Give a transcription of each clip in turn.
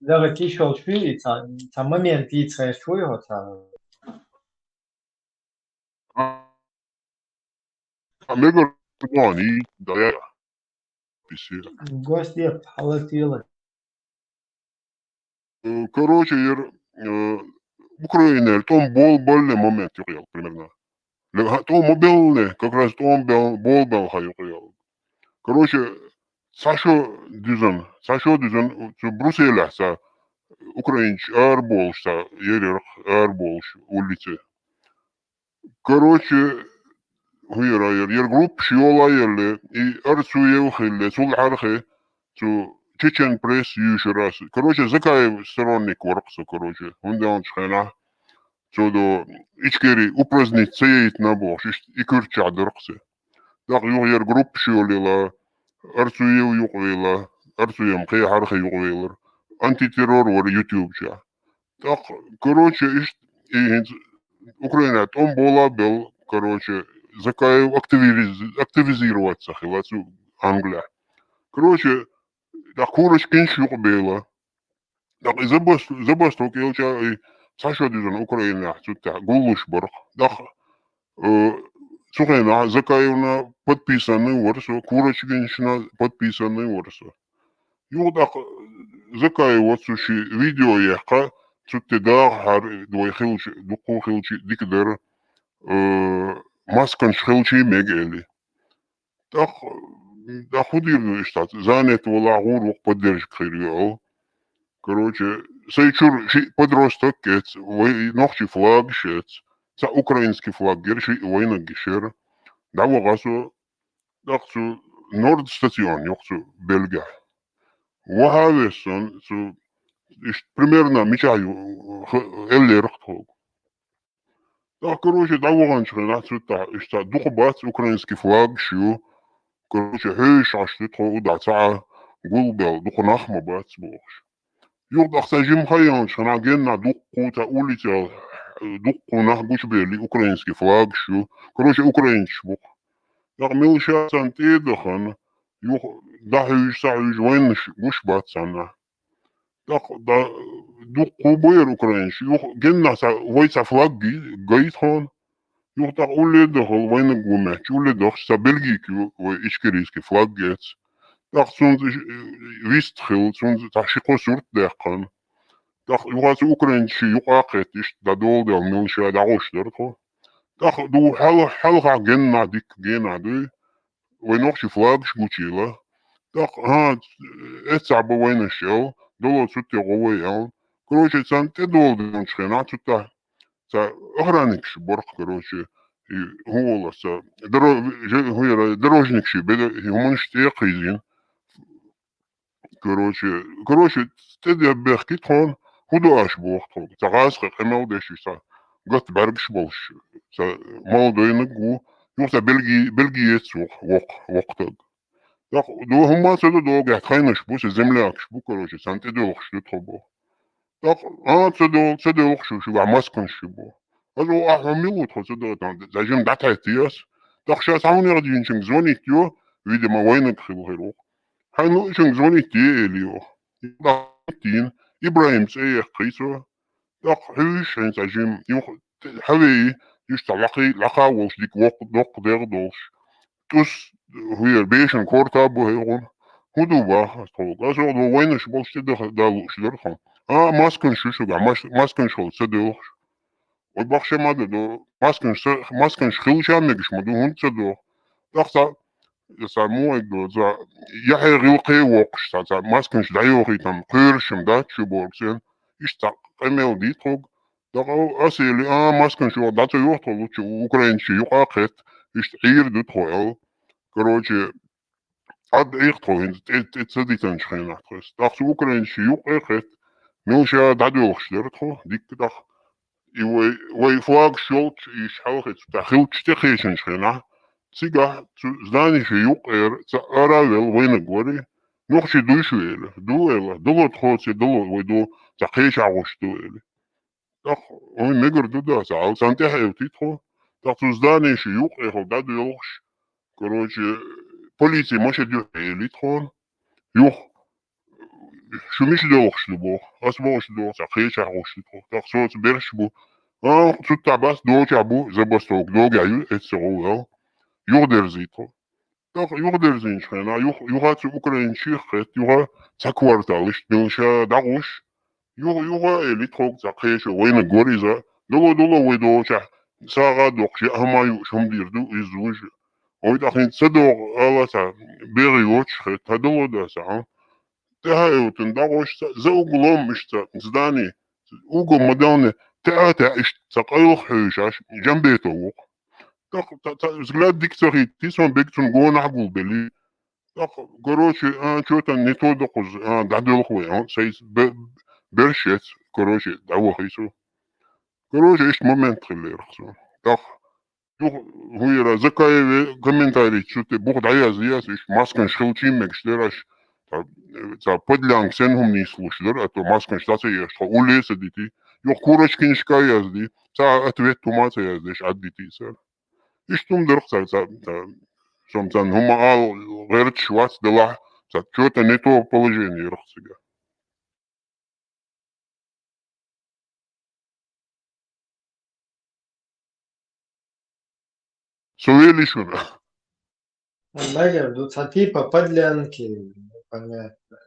那个地球区咱们面地才说有啥？ميجر يعني ضيع بيصير Гости полетіли. короче Украина том больный момент юрил примерно то мобильный как раз том бол хаюрил короче Сашо дизен Брюсселя са украинч арболш са ерер арболш улицы короче Huyer grup şiolayerle arsuyev khille sul harhe to Chechen press юшерас. Короче, Закаев сторонник воркса, короче. Он он шхена. Чудо ичкери упразднить цеет на бош. И курча дыркса. Так югер групп шиолила. Арсуев югвела. Арсуем хе хархе югвелер. Антитеррор вор YouTube ча. Так, короче, Украина он была был, короче, Закаев активизироваться хилацу Англия. Короче, да курочкин шук бела. Да забасток елча и Саша дизен Украина цута гулуш борг. Да Сухена Закаевна подписанный ворсо, курочкиншна подписанный ворсо. Юдак Закаев вот суши видео яха цуте да хар двой хилч дуку хилчи дикдер маскан шхилчи мегели. Так, да худир штат. Занят вала гурук поддержка хириал. Короче, сейчур подросток кец, нохчи флаг шец. За украинский флаг герши война гишер. Да вогасу, дахсу Норд стацион, йохсу Бельгия. Вахавесон, примерно мечаю эллерхтог. Да, короче, да воганчры, нацута, ишта духбац украинский флаг шю. Короче, هيش عشتها ودا ساعة قلبل دوخ نخمة بات بوش يوض أختا جيم خيان شنا جينا دوخو تا أولي تا دوخو نخبوش بيلي أوكرانسكي فلاغ شو كروش أوكرانش بوخ داخ ميلشا سانتي دخن يوخ دا هيش ساعة جوينش بوش بات سانا داخ دا دوخو بوير أوكرانش يوخ جينا سا ويسا فلاغ جيت هون يوخ أولي دخل وين قومت أولي دخل سا بلجيكي وإشكريسكي فلاغ جيت داخ سونز ويستخل سونز تحشيقو سورت داخن داخ يوغاس أوكرانشي يوقاقيتش دا دول ديال ميلشا دا غوش درتو داخ دو حلقة جينا ديك جينا دي وينوخشي فلاغ شبوتشيلا داخ ها اتسعبا وين الشيل دولو سوتي غويل كروشي سان تدول ديال شخينا سوتا سا أغرانيكش برق كروشي هو لسا дорожникши беда хуманште кызин короче стеди бехки тон худу аш бохто тагас хемел дешиса гот баргш болш са молодойны гу юкса Бельгии цух вокто так до хума седо до гат хайнаш бу землякш бу короче санте долш тобо так седо охшу шу масканш бу also Milot hat da jim data tias doch scha saunir di jing zoni tio wie de ma wayne khilo hanu jing zoni ti elio da tin Ibrahim say khiso doch hush en sa jim yo hawi just laqa was dik wok dok der dos tus hier beschen korta bo heron hudu ba to also do wayne shbol shide da shder khan maskan shushu ga maskan shol sedo وبخش ماده دو ماسكن شخيوشا ميكش مدو هنت دو دختا يسموه دو زا يحي غيوقي وقش تا ماسكنش دايوغي تام قيرشم دا تشوبوركسين إشتا قيميو دي تروغ دقو أسيلي ماسكن شو داتو يوغتو لوچو أوكرينشي يوقاقيت إشت عير دو تخويل كروچي عد إيقتو هنت اتسديتن شخينا تخيس دخسو أوكرينشي يوقاقيت ميلشا دادو يوغش ديرتخو ديك دخ и флаг шелч и шалхет та хилч те хешен шена цига здание юг ца аравел война гори нохши дуэла долот хоце долот войду та хеша гош дуэли так ой мегер дуда са ал санте хевти тхо так здание юг эхо да дуэлш короче полиция моше дю эли тхон юг شو مش دوخش لبوخ أسبوعش دوخ ساقيش عوش دوخ تقصوت برش بو ستة بس دوش عبو زبستوك دوغ عيو اتسعو يغدر زيتو يغدر زين شخنا يغا أوكرين شيخت يغا تكوارتالش دلشا داغوش يغا إلي تخوك ساقيش وين غوريزا دولو ويدوشا ساغا دوخش أهما يوشهم ديردو يزوج ويتاخين تصدوغ ألا سا بيغيوش خت هدولو دا سا تهايوتن داغوش زوج لوم اشتا زداني اوغو مداني تاتا اشت تقايل حيشاش جنبيتو زغلاد ديكتوري تيسون بيكتون غون عقل بلي كروشي شوتا نيتو دقز دعدو الخوي سيس برشت كروشي دعوة خيسو كروشي اشت مومنت خلي رخصو تاخ هو زكاي كومنتاري شوتي بوخد عيا زياس اش ماسكن شخلتين مكشتراش تا подлян сенхум не слушали, а то маскан штата есть, что улица дити, ё курочки язди, та ответ тумаца яздиш аддити сэр. И штум дырх сом цан хума ал гэрт швац дела, что-то не то положение рхсига. Совели шуна. Наверное, тут типа подлянки, понятно.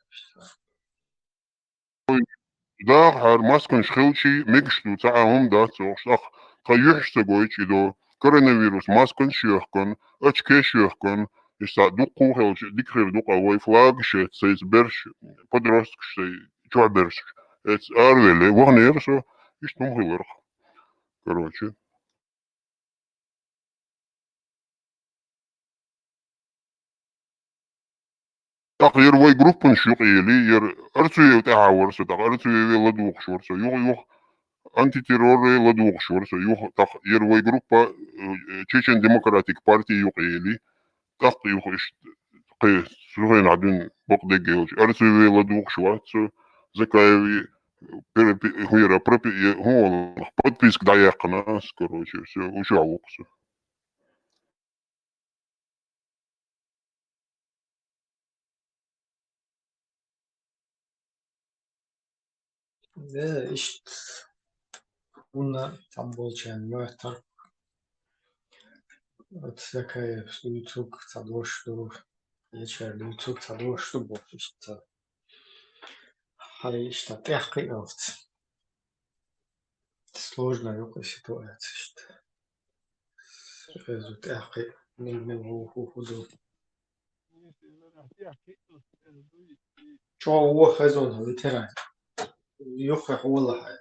دا هر ماسكن شخلشي ميكشتو تعاهم دا تسوخ قيوحش تقويش إدو كورونا ماسكن شيخكن أتشكي شيخكن يسا دوقو خلش ديكرير دوقا واي فلاغ شيت سيس برش подростк شي чуа برش اتس أرويلي وغنير سو يشتم خيورخ كروشي تقير واي جروبن شيقيلي ير أرتوي تعاور سو أرتوي لدوق شور سو يوغ анти терроры ладуг шорса юх так ервой группа Чечен Демократик партии юх ели так юх иш кы сухен адын бок дегелж арсывы ладуг швацу закаеви хуера пропи хол подписк даякна короче все ушавуксу Да, ишт уна там болчан мёртар. Вот такая YouTube того, что вечер YouTube того, что бofишта. Хаишта тяхкой овц. Сложная такая ситуация, что тяхкой من هو خذوا شو هو خزون هذا ترى يخح والله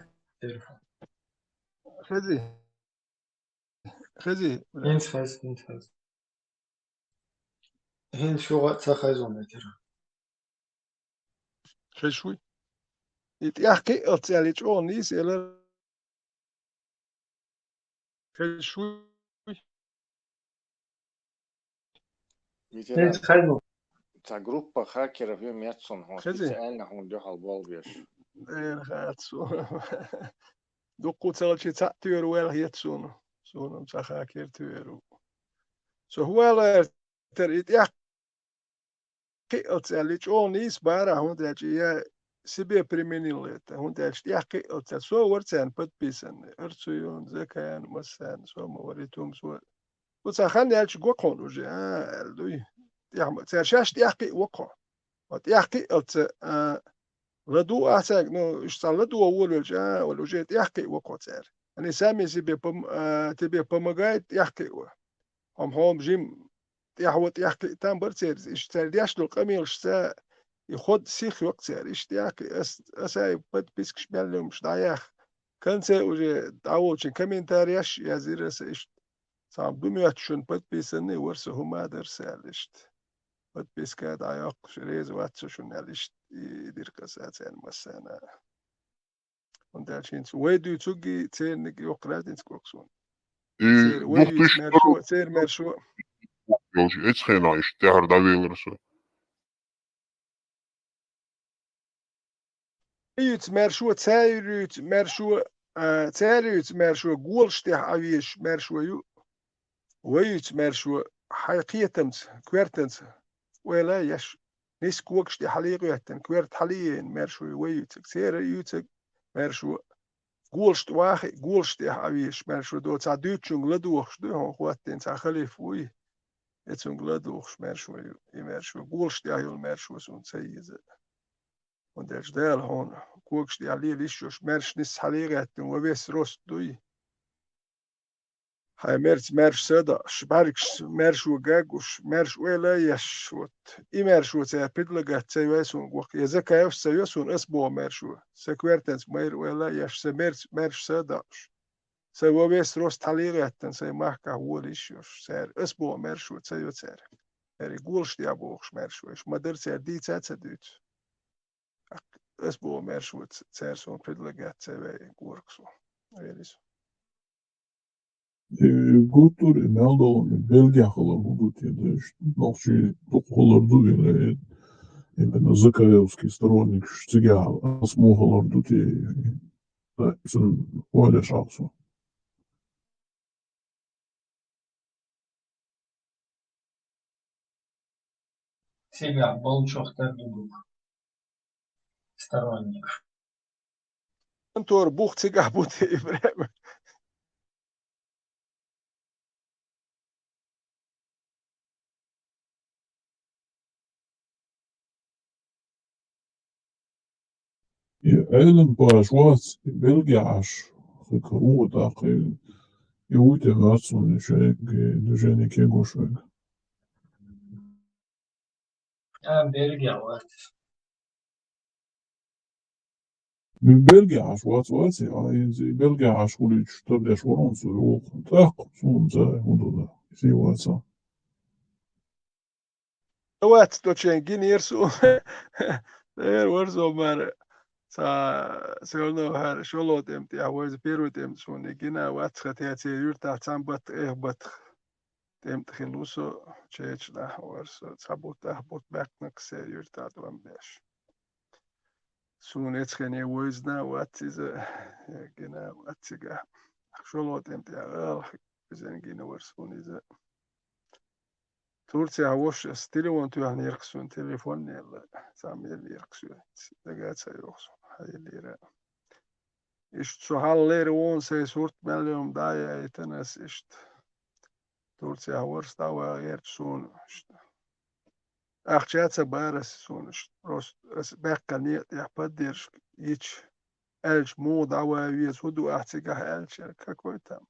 خزي انت هين شو وقت خزون ترى خشوي يتحكي أتسألي شو نيس إلى خشوي انت خزون تا группа хакеров и Метсон, он Хази. специально он дёхал болбеш. خاتسو دقو تلشي تأتير ويل يتسون سونم تخاكير تيرو سو هو تر يتحكي أتسألي شو نيس بارا هون تلشي سبي بريمينيلت هون تلشي يحكي أتسو ورتسان بدبيسن أرتسيون زكان مسان سو موريتوم سو وتخلني هالش قوقون وجي دوي يعمل ترشاش يحكي وقع وتحكي لدو أحسن إنه إشتغل لدو أول وجه ولا وجه يحكي وقع تار يعني سامي سبي تبي بمجاي يحكي هم جيم يحوط يحكي تام برتير إشتغل يشتغل قميل إشتغل يخد سيخ وقت تار إشتغل أساي بد بيسكش بيعلم مش ضايح كان سوجي دعوة شن كمين تاريش يا زيرس إشت صعب دميات شن بد بيسني ورسه هما درسالشت بد بيسكاد عياق شريز واتسو شن علشت يدير قساتين مسانا وندالشين ويدو تسوقي تسير نك يقراتين تسكوكسون تسير ويدو دوختش تسمرشو تسير مرشو يوجي اتس خينا ايش تهر داويلرسو يوت مرشو تسيروت مرشو تسيروت مرشو قولشتح عويش مرشو يو ويوت مرشو حقيقة كويرتنس ولا يش نيس كوكش دي حليقيتن كويرت حليين مرشو ويوتك سير يوتك مرشو قولشت واخي قولشت يا حبيش مرشو دو تا دوتشون لدوخش دو هون خواتين تا خليف وي اتسون لدوخش مرشو مرشو قولشت يا يول مرشو سون سيزة وندرش دال هون كوكش دي عليه ليشوش مرش نيس حليقيتن وبيس روست دوي هاي مرش سداش باركش مرش وجاجوش مرش ولا يشوت مرش وتاع بيدلجات سيوسون وق يزكا يوس سيوسون اسبوع مرشو سكويرتنس مير ولا يش مرش سداش سيوا بيس روس تاليغتن سي ماكا وليشوش سير اسبوع مرشو سيو سير يقولش دي ابوخش مرشو ايش ما درت دي تاتدوت اسبوع مرشو سير سون بيدلجات سيوي وركسو ايليس Guttur Meldo Belgia Халабудут nog ще Холорду именно Закаевский сторонник Штига Асму Холорду Оля Шахсу. Себя был чохтар дугук. Сторонник. انتور بوخ تيجا بوتي ابراهيم Eilen Paraschwaz Belgiasch Gekrut Ach Jute Watson Duženi Kegošveg. Бельгия, вот. Belgiasch Watz Belgiasch Ulic Tabia Švorons Ruch Tak Sunza Hundoda Si Watsa. وقت تو چنگین يرسو دير ورزو مار سيولنو هر شلو دمت يا ورز بيرو دمت شون جينا وقت ختياتي يرتا تامبت بت دمت خلوسو تشيش لا ورسو تابوت بوت باكنك سي يرتا دوام بيش سون اتخني وزنا وقت جينا وقت جا شلو دمت يا زين جينا ورسون إذا تورتي عوش ستيلون تو يعني يركسون تليفون يلا سامي اللي يركسون دقات سيوخسون هاي اللي را إشت شو حال لير وون سي صورت مليون دايا يتنس إشت تورتي عورس داوا يركسون أخشات بارس سون إشت روس بقى نيت يحبديرش يتش ألش مو داوا يويز هدو أحتيقه ألش كاكويتام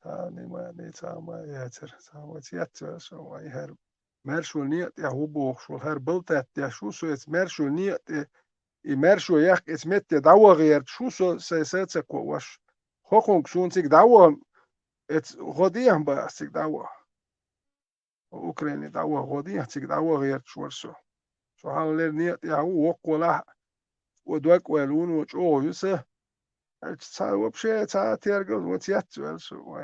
تاني ما نيتا ما ياتر تاما تياتر سو يهر مرشو نيت يا هو بوخ شو هر بلتات يا شو سو ات مرشو نيت مرشو يخ اسمت دوا غير شو سو سيسات كوش خوكون شون تيك دوا ات غوديهم بس تيك دوا اوكراني دوا غوديهم تيك دوا غير شو شو حال نيت يا هو وقولا ودوك ولون وچو يسه вообще تيرجل وتياتر سو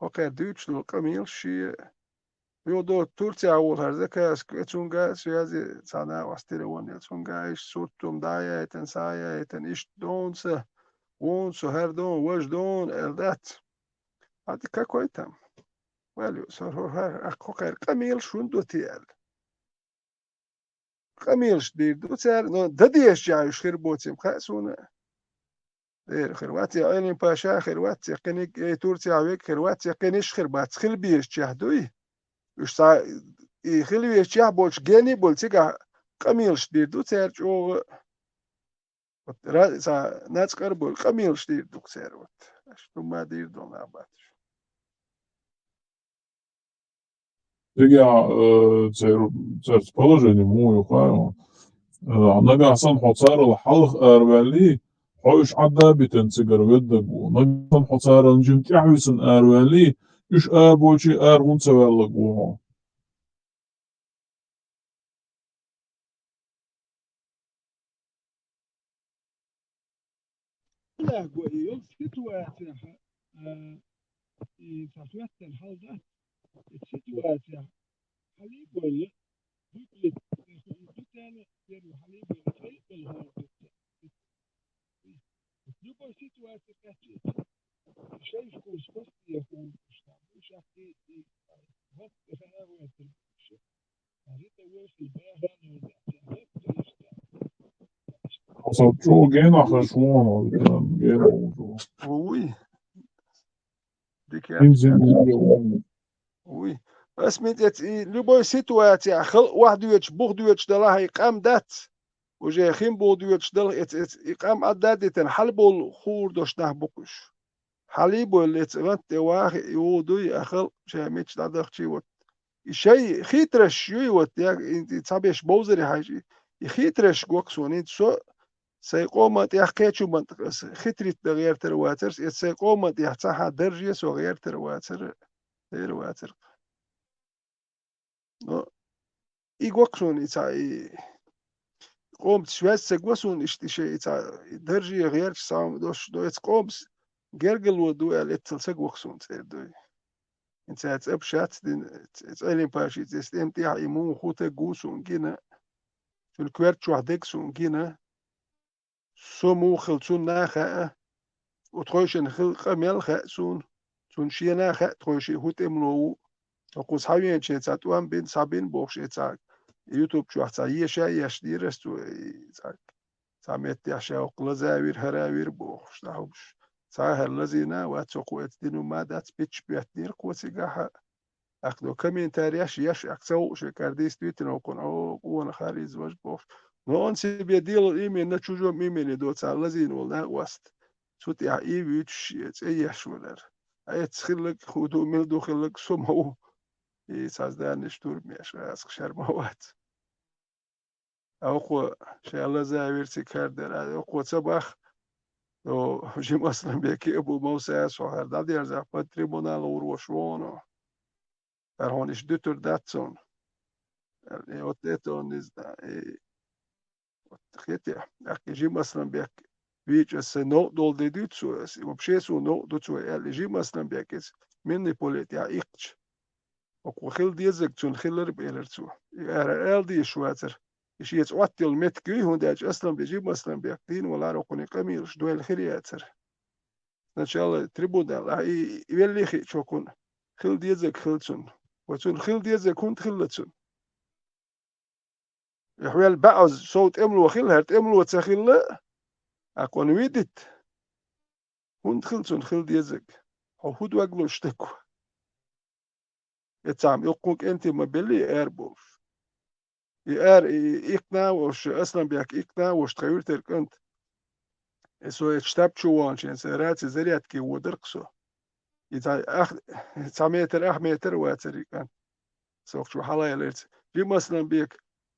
اوكي دوتش دو كاميل شي يودو تورتيا أول هرزكا سكتشونجا سيازي سانا واستيرون يلشونجا إيش سورتوم دايا تنسايا تنيش دونس وونس هردون وش دون الدات هادي كاكويتام واليو سر هر أكوكر كاميل شوندو تيال كاميل شديد دو تيال نو دديش جايش خير بوتيم خاسونا دير خيرواتي عيني باشا خيرواتي قنيك تورتيا ويك خيرواتي قنيش خير بات خير بيش جهدوي وش يخلي يشيح بولش جاني بولتيكا قميل شديد دو تيرج او ناس قربول قميل شديد دو تيروت شنو ما دير دون عباتش Сега церц положение мою хаю. Нага сан حصار الحلق أروالي حوش عدا بتنسجر ودك ونجا сан حصار نجم تعوسن أروالي إيش بوشي أرون سوالك وها. لا قوي سيتواتيا ساتواتيا الحال ده سيتواتيا حليب يطلق يطلق يرو حليب يطلق يبقى سيتواتيا كاتي شايف كوس بس يكون مش عارف ايه هات فانا وقت هريت حصل شو جينا خشوان كان جينا وجو وي ديك ينزل وي بس من любой ситуации خلق واحد يوتش بوخ يوتش دلها يقام دات وجا خيم بود يوتش دل يقام عداد تنحلبول خور دوش نحبقش حليبول يتغنت واحد يودي أخل شاميتش دادخشي وت شيء خيترش يوت يا انت تصابيش بوزري حاجي يخيترش جوكسون انت سو سيقومت يحكيتشو منطقة خيتريت غير ترواتر سيقومت يحتصح درجة سو غير ترواتر no يجوكسون يتاع قومت شوية سجوسون اشتشي يتاع درجة غير سام دوش دو يتقومس جرجل ودو الاتل سجوكسون تدوي انت هتبشات دين تسألين باشي تستمتع يمو خوتا جوسون جينا في الكويرت شو هدكسون جينا سمو خلصون ناخا وتخوشن خلق ميل خاسون سون شي ناخا تخوشي هوت املو وقوس حاوين شي تاتوان بين سابين بوخش يتاك يوتيوب شو حتى يشا يشديرستو يتاك ساميت يشا وقلزاوير هراوير بوخش تاوش ساهر لزينا واتسوقو اتدينو ما دات بيتش بيتنير قوسي قاحا اخدو كمين تاريش يش اكسو شكارديس تويتن وقون او قوان خاري زواج بوخش نون سي بيديل ايمين نتشوجو ميمين دوت لزين والله وست سوت يا ايويتش ايش ولر اي تخلق خودو ملدو خلق سمو يسازدانش دور ميش اسق شرموات اوقو شاء زاويرتي كاردر اوقو صباح او جيم اصلا بيكي ابو موسى سوهر دادير زعما تريبونال وروشونو هونش دوتر داتسون اوتيتون از خيتي اكي جيم اصلا بيك بيج اس نو دول دي دوتسو وبشي سو نو دوتسو اللي جيم اصلا بيكس مني بوليتيا ايقش وخيل ديزك تون خيلر بيلرتو ال دي شواتر يشي يتوتل متكي هونداج اصلا بيجيب اصلا بيكتين ولا رقني قميرش دويل خرياتر ان شاء الله تريبودال اي يلي خي شوكون خيل ديزك خيلتون وتون خيل ديزك كنت خيلتون يحويل بعض صوت املو وخيل هرت املو وتسخيل لا اكون ويدت كنت خيلتون خيل ديزك هود واقلو اشتكو يتعم يقوك انت ما بلي اربوش يار يقنا وش اصلا بيك يقنا وش تغير ترك انت سو يشتاب شوان شين سرات زريات كي ودرقسو يتع اخ متر اخ متر واتر كان سوق شو حلا يلرت جي مثلا بيك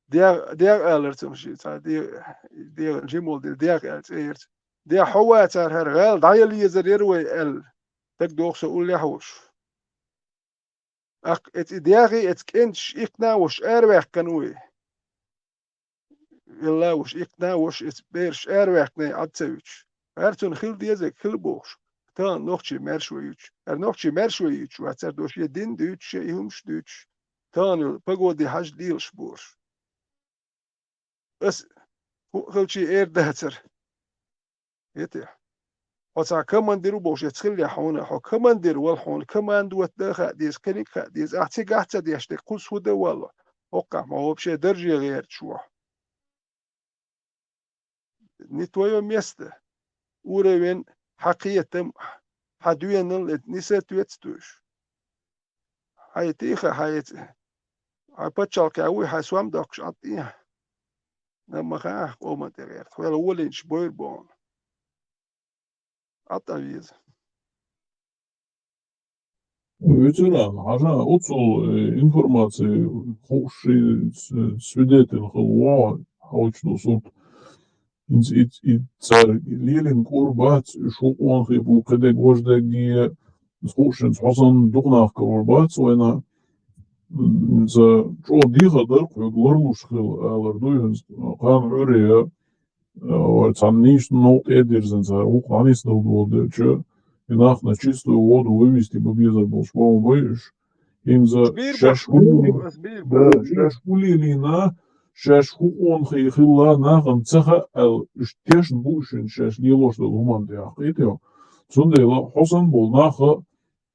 ديار الرت مشي تاع دي جيمول ديار الرت دي حوات هر غال دايل يزرير وي ال تك دوخ سو لي حوش اق ات دياغي ات كنش يقنا وش ارواح كانوي يلا وش يقنا وش ات بيرش ارواح كني عدسويش هرتون خيل ديزك خيل بوش تان نوخشي مرشويش نوخشي مرشويش واتر دوش يدين دوش يهمش دوش تان بقودي حاج ديلش بوش بس خلشي اير دهتر يتي وتا كمان ديرو بوش يتخلي حونا حو كمان دير والحون كمان دوت داخل ديز كنيك ديز احتي قاعدة ديش تقوس هدا والله وقع ما هو بشي درجة غير تشوح نتويو ميسته ورين حقيقة حدوين النساء تويتستوش هاي تيخة هاي باتشال كاوي هاي سوام داكش عطيها لما خاح قوما تغير خويا الأول شبوير بون عطا فيز ветеран, ага, отцу информации, хоши свидетель хлоа, хаучно суд, и царь лилин курбат, шо он хибу, когда гвождаги, схошен, схосан духнах курбат, война, за шо диха дырк, глоруш хил, алардуин, хан рюрия, цанниш нот эдерзен, за уханис долдоды, че, и на чистую воду вывести бы без оболшвал выш. Им за шашкулилина, шашку он хила нахам цеха ал штешн бушен шаш лилош до луман де ахитио. Цундела хосан бол наха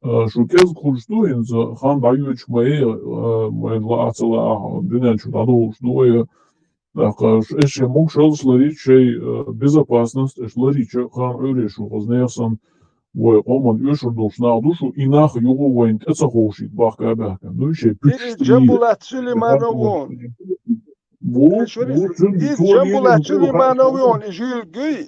شو كز خرجتو إنز خان بعيوش ما لا أصلا الدنيا شو تعدو شو так еще мог шел шей безопасность, шларича хан öreшу, ознеясан вой оман öшür душна душу и нах юго воин это хошит бахка бахка. Ну еще пичтри. Jambulat Süleymanovon. Bu Jambulat Süleymanovon jülgü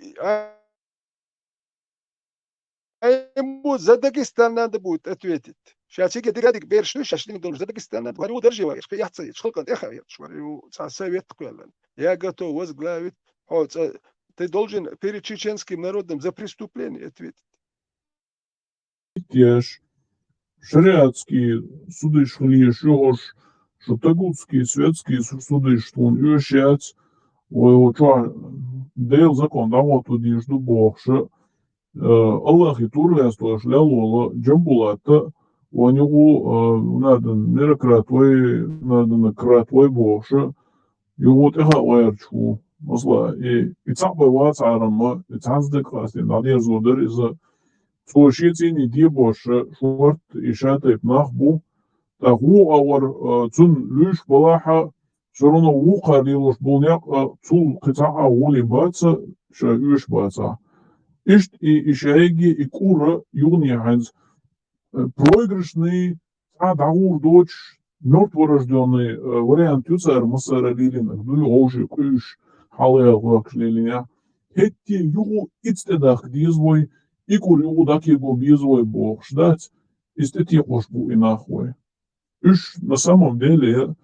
bu Zadekistan'dan da bu etüetit. Şahsi getirdik bir şey şaştığını doğru Zadekistan'dan var o derece var. İşte yatsa çıkan eha var. O Sovet koyalım. Я готов возглавить. Ты должен перед чеченским народом за преступление ответить. Теш, шариатские суды шли еще, что тагутские, светские суды, что он ющец, ой, что дел закон, да вот тут ежду Бог, что Аллах и турлество шлялола, джамбулата, у него надо мерократвой, надо накратвой Бог, что его теха ойрчу, масла, и цапай ва царама, и цаздек ласти, надо зодер из-за Слушайте, не дебоше, шорт и шатайп нахбу, так у ауар цун люш балаха, все равно у харилуш булняк цул китаха ули баца, ша юш баца. Ишт и шаеги и кура юни ханс, проигрышный, даур дочь, мертворожденный вариант юцар масара лилинах, дуй ожи куш, халея лак лилиня. Хетти югу ицтедах дизвой, и курю даки го безвой Бог ждать, и стати хошбу и нахуй. Иш на самом деле,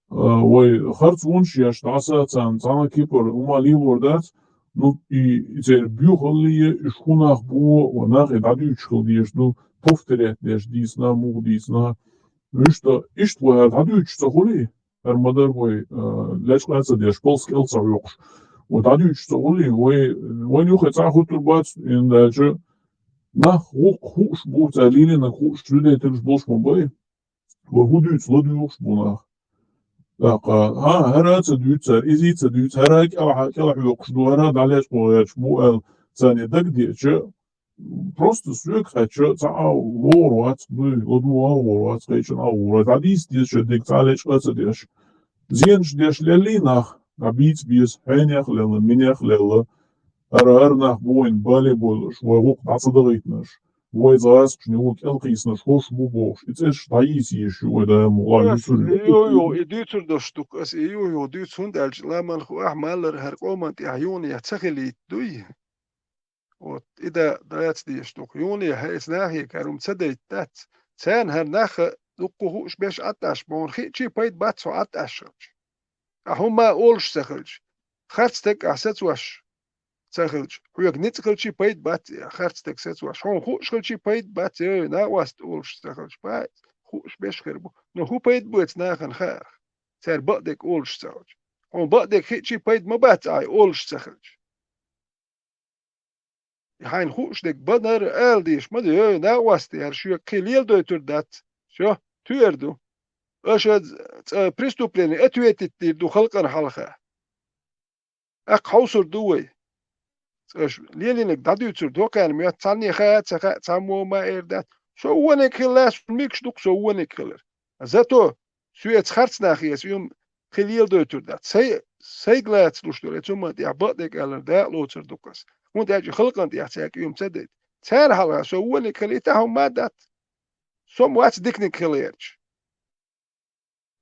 ой, харц вунши аш таса цана кипр умали вордать, ну и теперь бюхали и шхунах бу, ванах и дадючхал деш, ну повторять деш дисна, муг дисна. Ишта, твоя дадючца хули, армадар вой, лечклаца деш, полскелца вёкш. Вот дадючца хули, вой нюхать захутур бац, и дальше, на хуш бу цалили на хуш трюдей тырш болш мобай, вагудюц ладюш бунах. Так, هراء ديوتر إزيت ديوتر هراء كلا يقصدوا هراء داليش بوياش بو ثاني دقديش просто سوق خاتش تاع ورات بلودوا ورات خيش ورات عديس ديش ديك تعالش قصديش زينش ديش لليناخ عبيت بيس هينيخ للا منيخ للا هراء بوين بالي بولش ووق عصدغيتنش ويزاس شنوك القيسنش خوش بوبوش اتش تايس يشو ده مغال يو يديتر دشتوك اس يو ديت هندالج لامن خو احمالر هر قومنت يحيون يتخلي دوي وت اذا دايت ديشتوك يوني هيس ناهي كارم تسديت تات سان هر ناخ دقوش بيش اتاش بون خيتشي بايت باتسو اتاش هما اولش سخلج خرستك احسات واش سخلج ويك نتخلشي بايت بات خرستك سات واش هون خوش خلشي بايت بات نا واست اولش سخلج بايت خوش بيش خربو نو هو بايت بوت ناخن خاخ سار بقدك اولش سخلج هون بقدك خيتشي بايت ما بات اي اولش سخلج هاين خوش دك بدر ال ديش ما دي نا واست هر شو كليل دو تردات شو تيردو اشد بريستوبليني اتويتت دو خلقن حلقه اق حوصر دوي ليلينك دادو تر دوكان ميا تاني خات تامو ما اردات شو ونك خلاص ميكش دوك شو ونك خلر زاتو سويت خرص ناخيس يوم خليل دو تردات سي غلات دوشتو ثم دي عبدك على دا لوتر دوكاس وانت اجي خلقن دي احتاج يوم تسدد تار حلقه شو ونك خليتهم ما دات سوم وات ديكنيك خليرج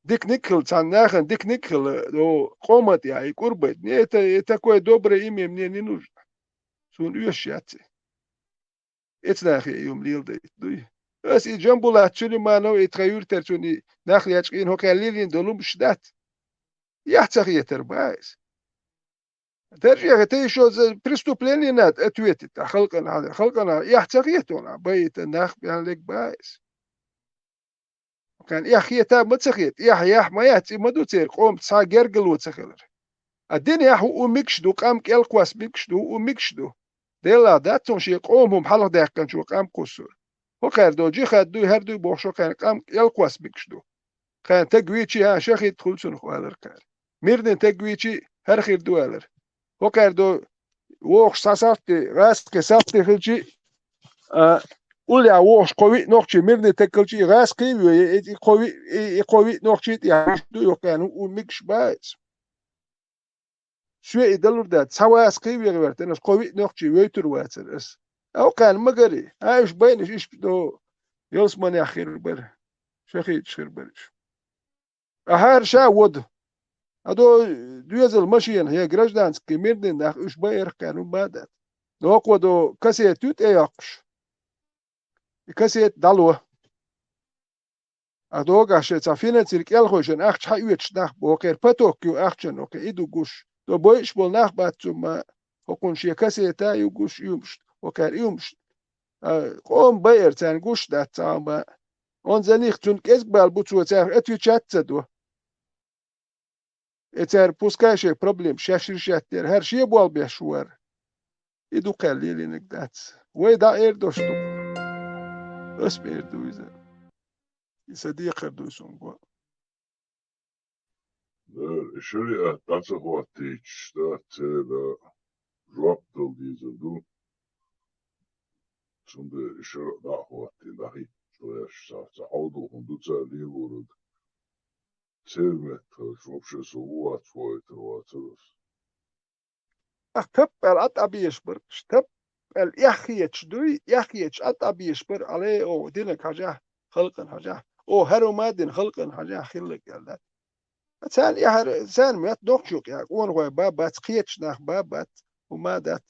ديكنيكل تاناخن ديكنيكل دو قومت يعني قربت это такое доброе имя мне не нужно سون يشياتي اتناخي يوم ليل دي بس جنبولا تشلي ما نو يتغير ترتوني ناخلي يشقين هو كان ليلين دولوم شدات يحتاج يتربايز ترجع تيشو بريستوبليني نات اتويتت خلقنا يحتاج يتونا بيت ناخ بيان لك بايز كان يحيى ما تسخيت يح ما ياتي ما دوتير قوم تسا جرجل وتسخلر الدنيا هو ميكشدو قام كالكواس ميكشدو وميكشدو ديلا داتون شي قومهم حلق داك كان شو قام قصور هو خردو جي خدو هردو بوخشو كان قام كالكواس ميكشدو كان تقويتشي ها شيخي تخلصون خوالر كار ميردن تقويتشي هر خير دوالر هو كردو ووخ ساساتي راس كساتي خلشي قول يا وش قوي نقشي مرني تكلشي غاس قيوي قوي نقشي يعني دو يوكان ومكش بايز شو يدلور دات سواس قيوي غيرت انا قوي نقشي ويتر واتر اس او كان مقري ايش بينش ايش بدو يلسمن يا خير بر شخيت خير برش اهار شا ود ادو دوزل ماشين هي جراج دانس كيميرني ناخ ايش باير كانوا بادات دوك ودو كاسيتوت اياقش كاسيت دالوه ادوغ عشان تعرفين تلك الخوشن اخش حيوتش ناخ بوكر باتوكيو اخشن اوكي ايدو جوش دو بويش بول ناخ باتوما هكون شي كاسيتا يوغوش يومش وكار يومش قوم باير تان جوش دات تاما اون زنيخ تون كيس بالبوتسو تاع اتيو تشات تدو اتار بوسكاشي بروبليم شاشر شاتر هر شي بوال بيشوار ايدو قليل انك دات ويدا اير دوشتو بس بيردو اذا صديق دوسون الشريعة تعتقد تيج لا رابط ديزل دو som det kör där hårt i där hit så jag sa auto och du så det vore selmeter så så vad för det var så اختب الأطعبي يشبر اشتب اليخيتش دوي يخيتش أطعبي يشبر عليه أو دينك حاجة خلقن حاجة أو هرو ما دين خلقن حاجة خلق يلا سان يهر سان ميت نقشوك يا قون هو بابات قيتش ناخ بابات وما دات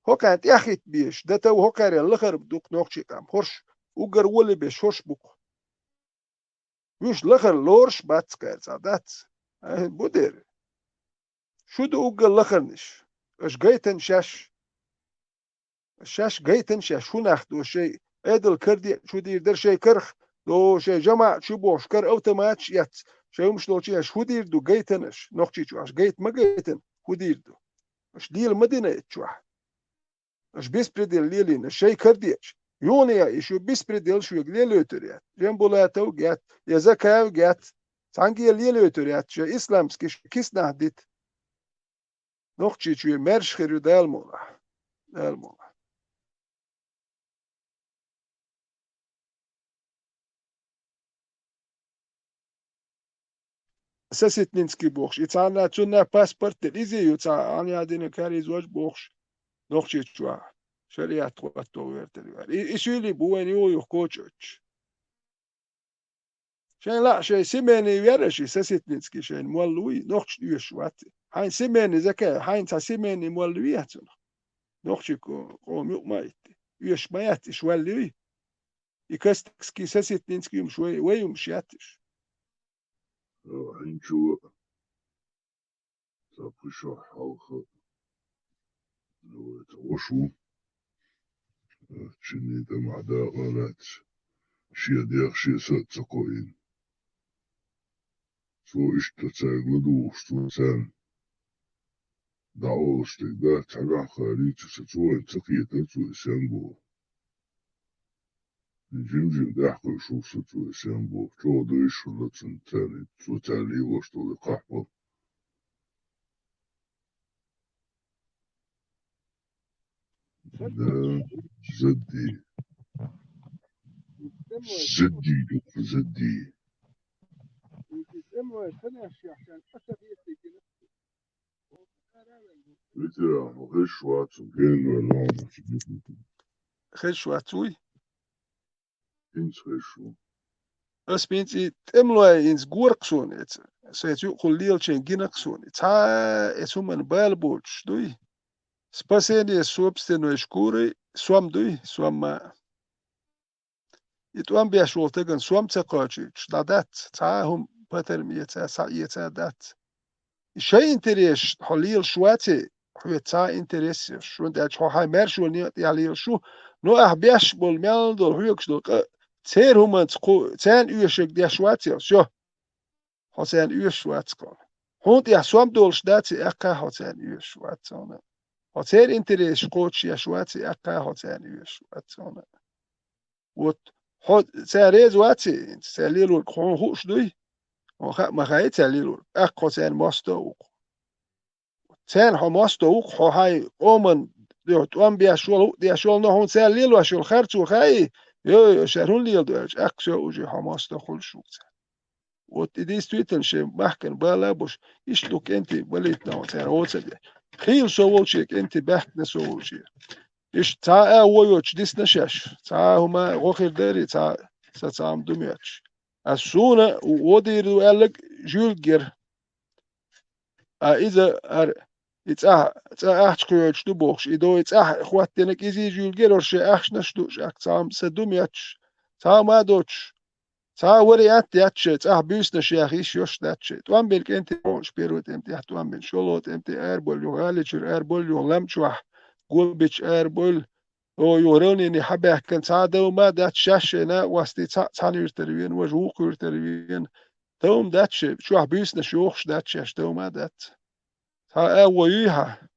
هو كانت يخيت بيش دتا وهو كاري اللخر بدوك نقشيك عم خرش وقر ولي بيش هرش بوك ويش لخر لورش بات كار سادات بودير شو دو وقر لخرنش اش جيتن شاش الشاش جيتن شاش شو ناخدو شيء ادل كردي شو دير در شيء كرخ دو شيء جمع شو بوش كر اوتوماتش يات شيء مش لو شيء شو دير دو جيتنش نقشي شو اش جيت ما جيتن شو دير دو اش دير مدينة شو اش بيس بريدل ليلين الشيء كرديش يونيا شو بيس بريدل شو يقليل يتريات جنبولاتو جات يا زكاو جات سانجي ليل يتريات شو اسلامسكي كيس نهديت نقشي شو مرش خيرو دالمولا سست نينسكي بوخش يتعنا تشونا باسبورت تليزي يتع أنا عادين كاري زواج بوخش نقشي شو شريعة تواتو ويرتلي إيشي اللي بوينيو يخوتش شين لا شيء سيماني يرشي سست نينسكي شين مولوي نقش يشوات هاي سيماني زكاة هاي تا سيماني مولوي هاتنا نقشي قوم يقمايت يش مايات شوالي يكستكسكي سست نينسكي يوم شوي ويوم شياتش هنشو تابشو حلقة وشو شني دمع دا غلات شي دير شي ساتسقوين سو اشتتاغلدو اشتتان دعوة استقدار تلع خارج ستوين تقية تتو سانبو جمجم دحقل شو ستو سانبو جو دويش ولتن تاني تو تالي وشتو لقحبه ده زدي زدي بيتر غش واتسو جين ولا خش واتوي إنس غشو اس بينتي تملوي إنس غوركسون إت سيتو خليل شين جينكسون تا اسومن بالبوتش دوي سباسيني سوبستنو اشكوري سوام دوي سوام ما يتوام بيشول تجن سوام تقاچي دادات تا هم باترميتا سايتا دات شيء انتريش حليل شواتي هو تا انتريس شو دات هاي مارشو ني ياليل شو نو احبيش بول ميلدول هيوكس دو تير هم تقو تان يوشك دي شواتي شو حسين يوشوات كون هونت يا سوام دولش داتي اقا حسين يوشوات انا حسين انتريش قوتش يا شواتي اقا حسين يوشوات انا وت حد ساريز واتي ساليلو كون هوش دوي ما خايت ساليلو اقا سان ماستو سان هو ماستو هو هاي اومن دوت وان بيشول دي شول نو هون ساليلو شول خرچو خاي يا شهرون لي يلدوش أكسو وجي حماس تقول شو وت إديس تويتن شيء محكن بالا بوش يشلوك أنت وليت نوع تاني وصل خيل سووا شيء أنت بحت نسووا شيء إيش تا ويوش ديس نشاش تا هما غوخير داري تا ستام دمياتش السونة ودير قالك جولجر إذا أحتكوش دبوش إذا إخواتينك إزي جولجر ورشي أحشنشتوش أكتام سدمياتش تا ما دوتش تا وريات ياتش بيسنش يا أخي شوش داتش توان بيلك أنت بونش بيروت أنت توان بين شلوت أنت أربول يغاليشر أربول يغلمشوح قول بيش أربول او يوروني إني حبه كان تعادل ما داتش شاشنا واستي تاني يرتريين وجوك يرتريين توم داتش شو بيسنش يوخش داتش توم ما دات تا أويها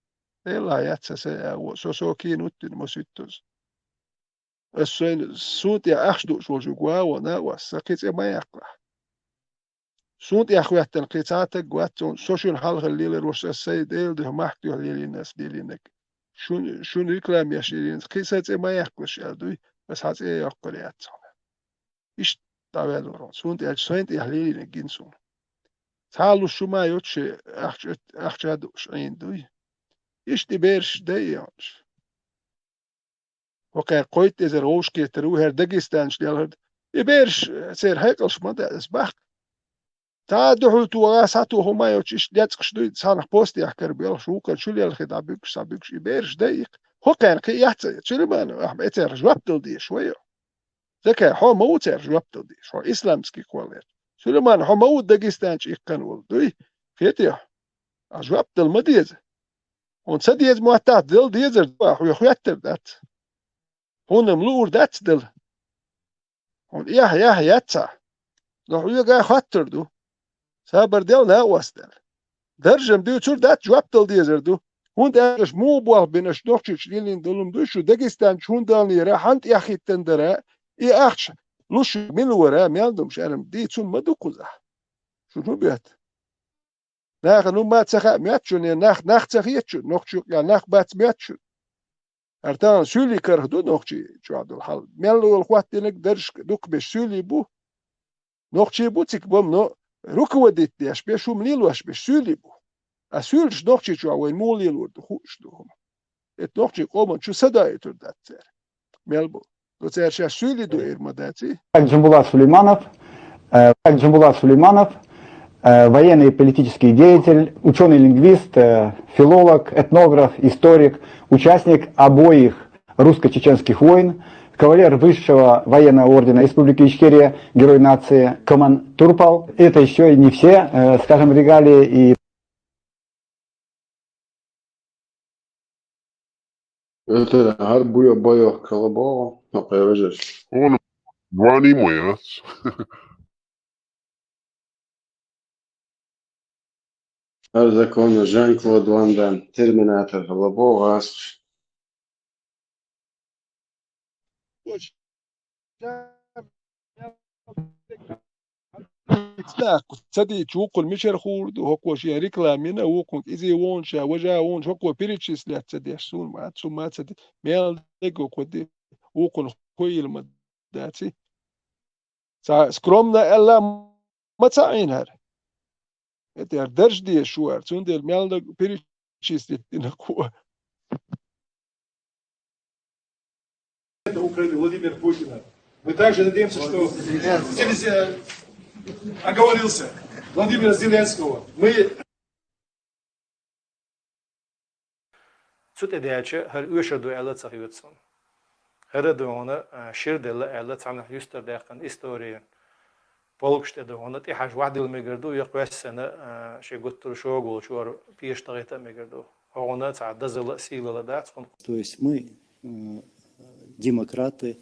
إلا ياتسا سوسوكي نوتين موسيتوز السين صوت يا أخدو شو جوا ونا وسكت ما يقرأ صوت يا أخويا تنقيتاتك قواتون سوشون حلق الليل روش السيد إيل ده محكي الليل الناس ديلينك شون يكلام يا شيرين قيسات ما يقرأش يدوي بس هات إيه يقرأ ياتسون إيش تابع دوران صوت يا سوينت يا الليل نجينسون تعالوا شو ما يوتش أخشادوش عندوي إيش تبيرش دايانش وكان قويت إذا روش كي تروهر داغستانش ديالهر يبيرش سير هيكلش ما دا اسباق تا دحول تو ساتو هما يوتش دياتكش دوي صالح بوست يحكر بيل شو كان شو اللي الخدع بيكش سابيكش يبيرش دايق هو كان كي يحتى شنو ما احمد اتر جوابتل دي شويه ذكا هو موت جوابتل دي شو اسلامسكي كوالير سليمان هو موت داغستانش يكن ولدوي فيتيا جوابتل مديز ونسديز معتاد دل ديزر هو يخواتر دات هون ملور دات دل هون ياه ياتسا لو يجا خاطر دو سابر دل نا واستل درجم دو تشور دات جوابتل ديزر دو هون داش مو بوال بينش دوتش لين دلم دو شو داغستان شون دالني راحنت يا اخي تندرا اي اخش لوش من ورا ميالدم شارم دي تون مدو قزا شو بيات ناخ نو ما تسخ مياتشون ناخ تسخيتشو نوخشو يا ناخ بات مياتشو أرتان سولي كرهدو نوخشي شو عبد الحال ميلو الخواتينك درش دوك بش سولي بو نوخشي بو تيك بوم نو روكو وديت ديش بيشو مليلو اش بش سولي بو أسولش نوخشي شو عوين مولي الورد خوش دوهم ات نوخشي قومن شو صدا يتر دات تير ميلبو دو تير شا سولي دو إرماداتي Джамбулат Сулейманов, военный и политический деятель, ученый-лингвист, филолог, этнограф, историк, участник обоих русско-чеченских войн, кавалер высшего военного ордена Республики Ичкерия, герой нации Коман Турпал. Это еще и не все, скажем, регалии и... Это арбуя боя колобова, а появляешь. Он двани мояц. هذا закон Жан-Клод Ван Дам, терминатор колобова, ас. تسدي تشوق المشر خورد وهو شيء ريكلامينا وكون إذا وونشا وجا وونش هو بيريتشيس لا تسدي سون ما تسون ما تسدي ميل ديكو كودي وكون خوي المداتي سكرومنا إلا ما تعين هر это درج دي شو ارتون دي ميل ديكو بيريتشيس دينكو Украины Владимира Путина. Мы также надеемся, что оговорился Владимира Зеленского. Мы Sut edece her üşürdü elle çakıyorsun. Her de onu şirdelle elle tanı yüster dakika istoriyen. Polkşte de onu ti haj واحد المجردو يقوس سنة شيء قلت له شو أقول شو بيش تغيت مجردو. هو تعدى زل سيل لدات. То есть мы демократы.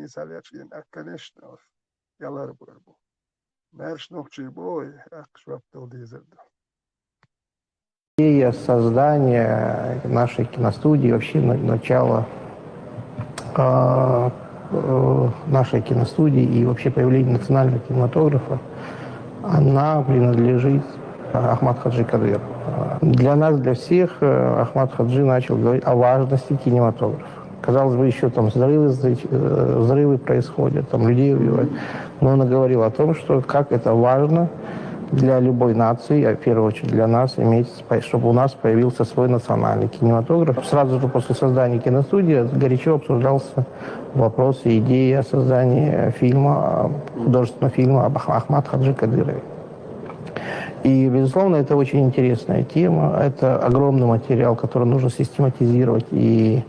Салячин акканеш ялар бурбу. Мерш нохчи бой акшваптел дизерду. Идея создания нашей киностудии, вообще начало нашей киностудии и вообще появления национального кинематографа, она принадлежит Ахмад Хаджи Кадыров. Для нас, для всех, Ахмад Хаджи начал говорить о важности кинематографа. Казалось бы, еще там взрывы происходят, там людей убивают. Но он говорил о том, что как это важно для любой нации, а в первую очередь для нас, чтобы у нас появился свой национальный кинематограф. Сразу же после создания киностудии горячо обсуждался вопрос и идея о создании фильма, художественного фильма об Ахмад Хаджи Кадырове. И, безусловно, это очень интересная тема. Это огромный материал, который нужно систематизировать и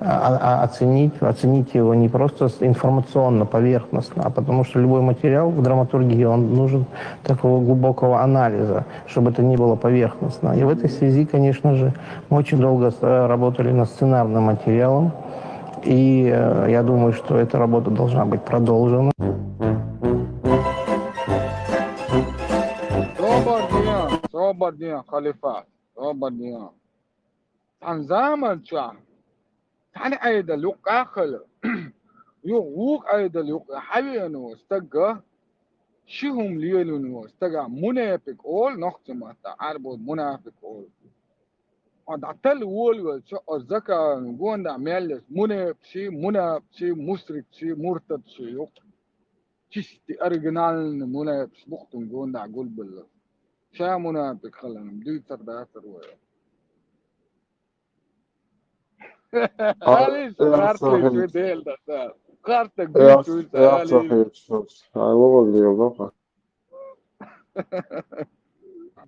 оценить его не просто информационно, поверхностно, а потому что любой материал в драматургии, он нужен такого глубокого анализа, чтобы это не было поверхностно. И в этой связи, конечно же, мы очень долго работали над сценарным материалом, и я думаю, что эта работа должна быть продолжена. Добрый день, халифат. Добрый день. Танзаманча. Тан айда люк ахал. Юк айда люк хавиану стага. Шихум лиелуну стага мунафик ол нохтимата арбод мунафик ол. Адатал ол зака гонда меллес мунапши мусрикши муртадши юк. Чисти оригинальный мунапш бухтун гонда гулбилла. شا منافق خلنا بدي تردا تروي علي صارت لي بديل ده قارتك بيت يا صحيح شوف هو اللي يوقف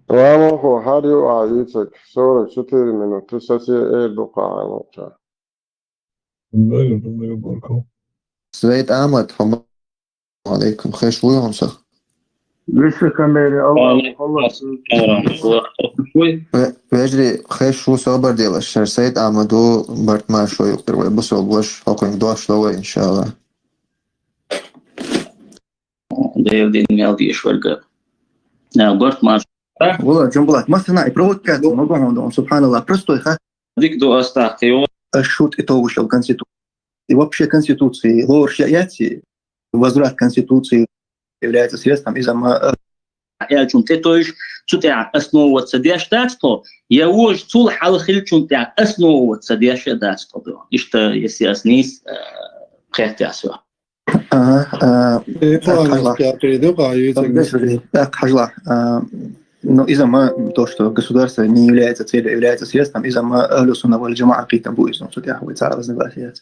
وامو هاريو عايزك صورة شتير منه تساسي ايه بقى نوتا Sveiki, Ahmad, alaikum, خيش ويهم صح. لسه كمالي الله خلص Vežri, خيش صبر ديلاش سيد Ahmadu برت ما شو يقدر ويبص وبلش حكم دواش لوي إن شاء الله. Девдин мелди швырга. برت ما. والله جنبلات مثلا يبروكات ما بعندهم سبحان الله просто их. Дик до остахтео. Шут и то вышел конституции. И вообще конституции, лоршаяти, возврат конституции является средством из-за Эльчун ты то есть чутя основываться дяштатство, я уж цул халхильчун тя основываться дяштатство. И что если оснись прятясва. Но из-за то, что государство не является целью, является средством, из-за алюсуна валь джамаа китабуизм, что я говорю, разногласия.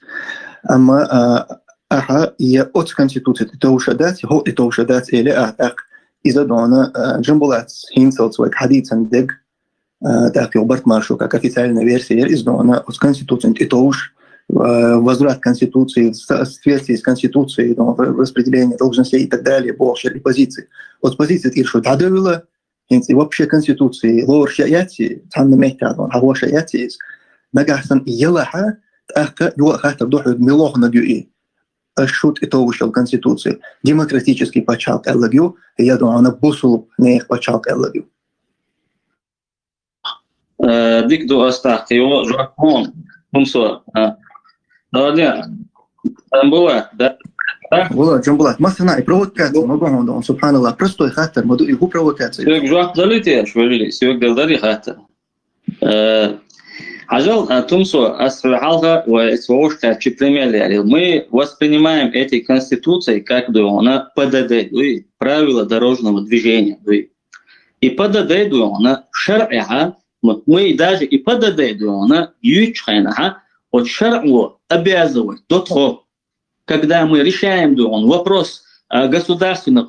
Ага, я от конституции то уж дать, его и то уж дать или так из-за дона джамбулат хинцел свой хадицан дег так и оберт маршу как официальная версия из дона от конституции и то уж возврат конституции в соответствии с конституцией, распределение должностей и так далее, больше позиции. От позиции ты что дадовила и вообще конституции лор шаяти там метадон а лор шаяти нагасан елаха так юахата дохуд милохна дюи шут и то вышел конституции демократический почалк эллагю я думаю на бусул не их почалк эллагю Дик до остахте его жакон мунсо да там было да والله جنبلات مثلا провокация ما بعندهم سبحان الله просто их хатер моду его провокация سوق جوак залите швырили سوق далдари хатер Ажал Тумсо астрахалга ваисвошка чипремели. Мы воспринимаем эти конституции как ПДД, правила дорожного движения. И ПДД шар'иха, мы даже и ПДД ючхайнаха от шар'у обязывать до того, когда мы решаем вопрос государственной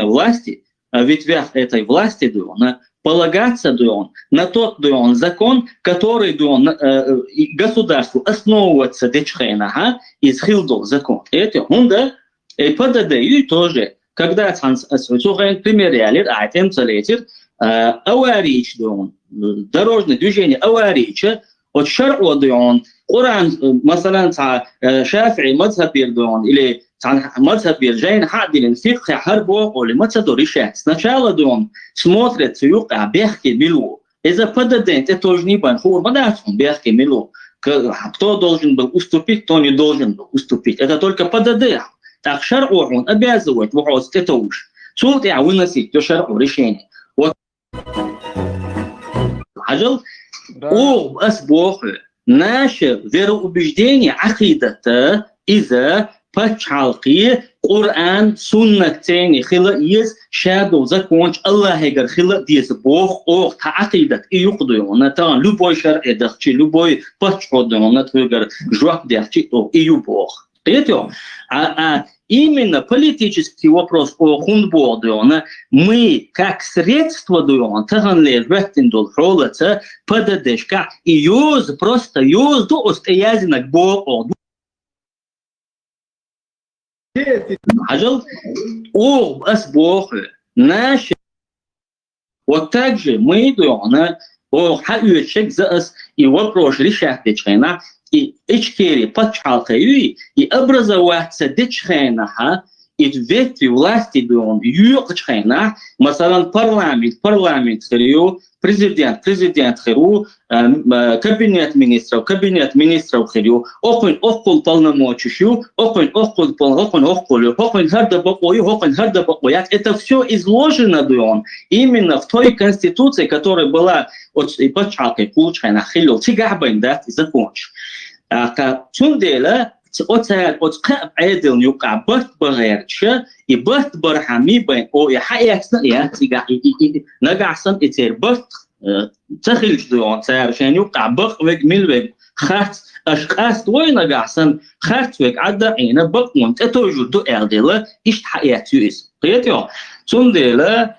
власти, ветвях этой власти полагаться на тот закон, который государству основываться дечхайнаха из хилдов закон. Это он и ПДД тоже, когда пример реалит, а тем целетит аварич дорожное движение аварича от шар'у Коран, مثلا شافعي مذهب или مذهب جاين حادل الفقه حربه или مذهب решать. Сначала смотрят юка бехки милу. Из-за ПДД это тоже не банхур, мадачун бехки милу. Кто должен был уступить, кто не должен был уступить. Это только ПДД. Так шар'у он обязывает вопрос это уж. Суд я выносить до шар'у решение. حجل او أسبوع наше вероубеждение акидата إذا بتشالقي قرآن سنة تاني خلا يس شادو زكونش الله هيجر خلا ديس بوخ أو تعقيدة يقضيون تان لبوي شرع دخشي لبوي بتشودون تهجر جواب دخشي أو يبوخ قيتو именно политический вопрос о хундбордиона мы как средство дуон таганле вектиндул холаца поддержка и юз просто юз до остоязинок бо حجل او أسبوع ناش вот также мы дуона о хаюшек зас и вопрос решать чайна и ичкери подчалкаю и образоваться дичхайнаха и ветви власти дуон юкчхайна масалан парламент хрю президент хрю кабинет министров хрю окол полномочий окол харда бокоят это все изложено дуон именно в той конституции которая была от подчалкой получена хилл чигабен да законч Чундела от عادل يقع بس بغيرش يبس برحمي بين أو يحيحسن ياتيجا نجعسن يصير بس تخلج دون صار عشان يقع بق وجميل وج خات أشخاص وين نجعسن خات وج عدا عينه بق وانت توجد دو عادلة إيش حياتيوس قيتيو چوندلا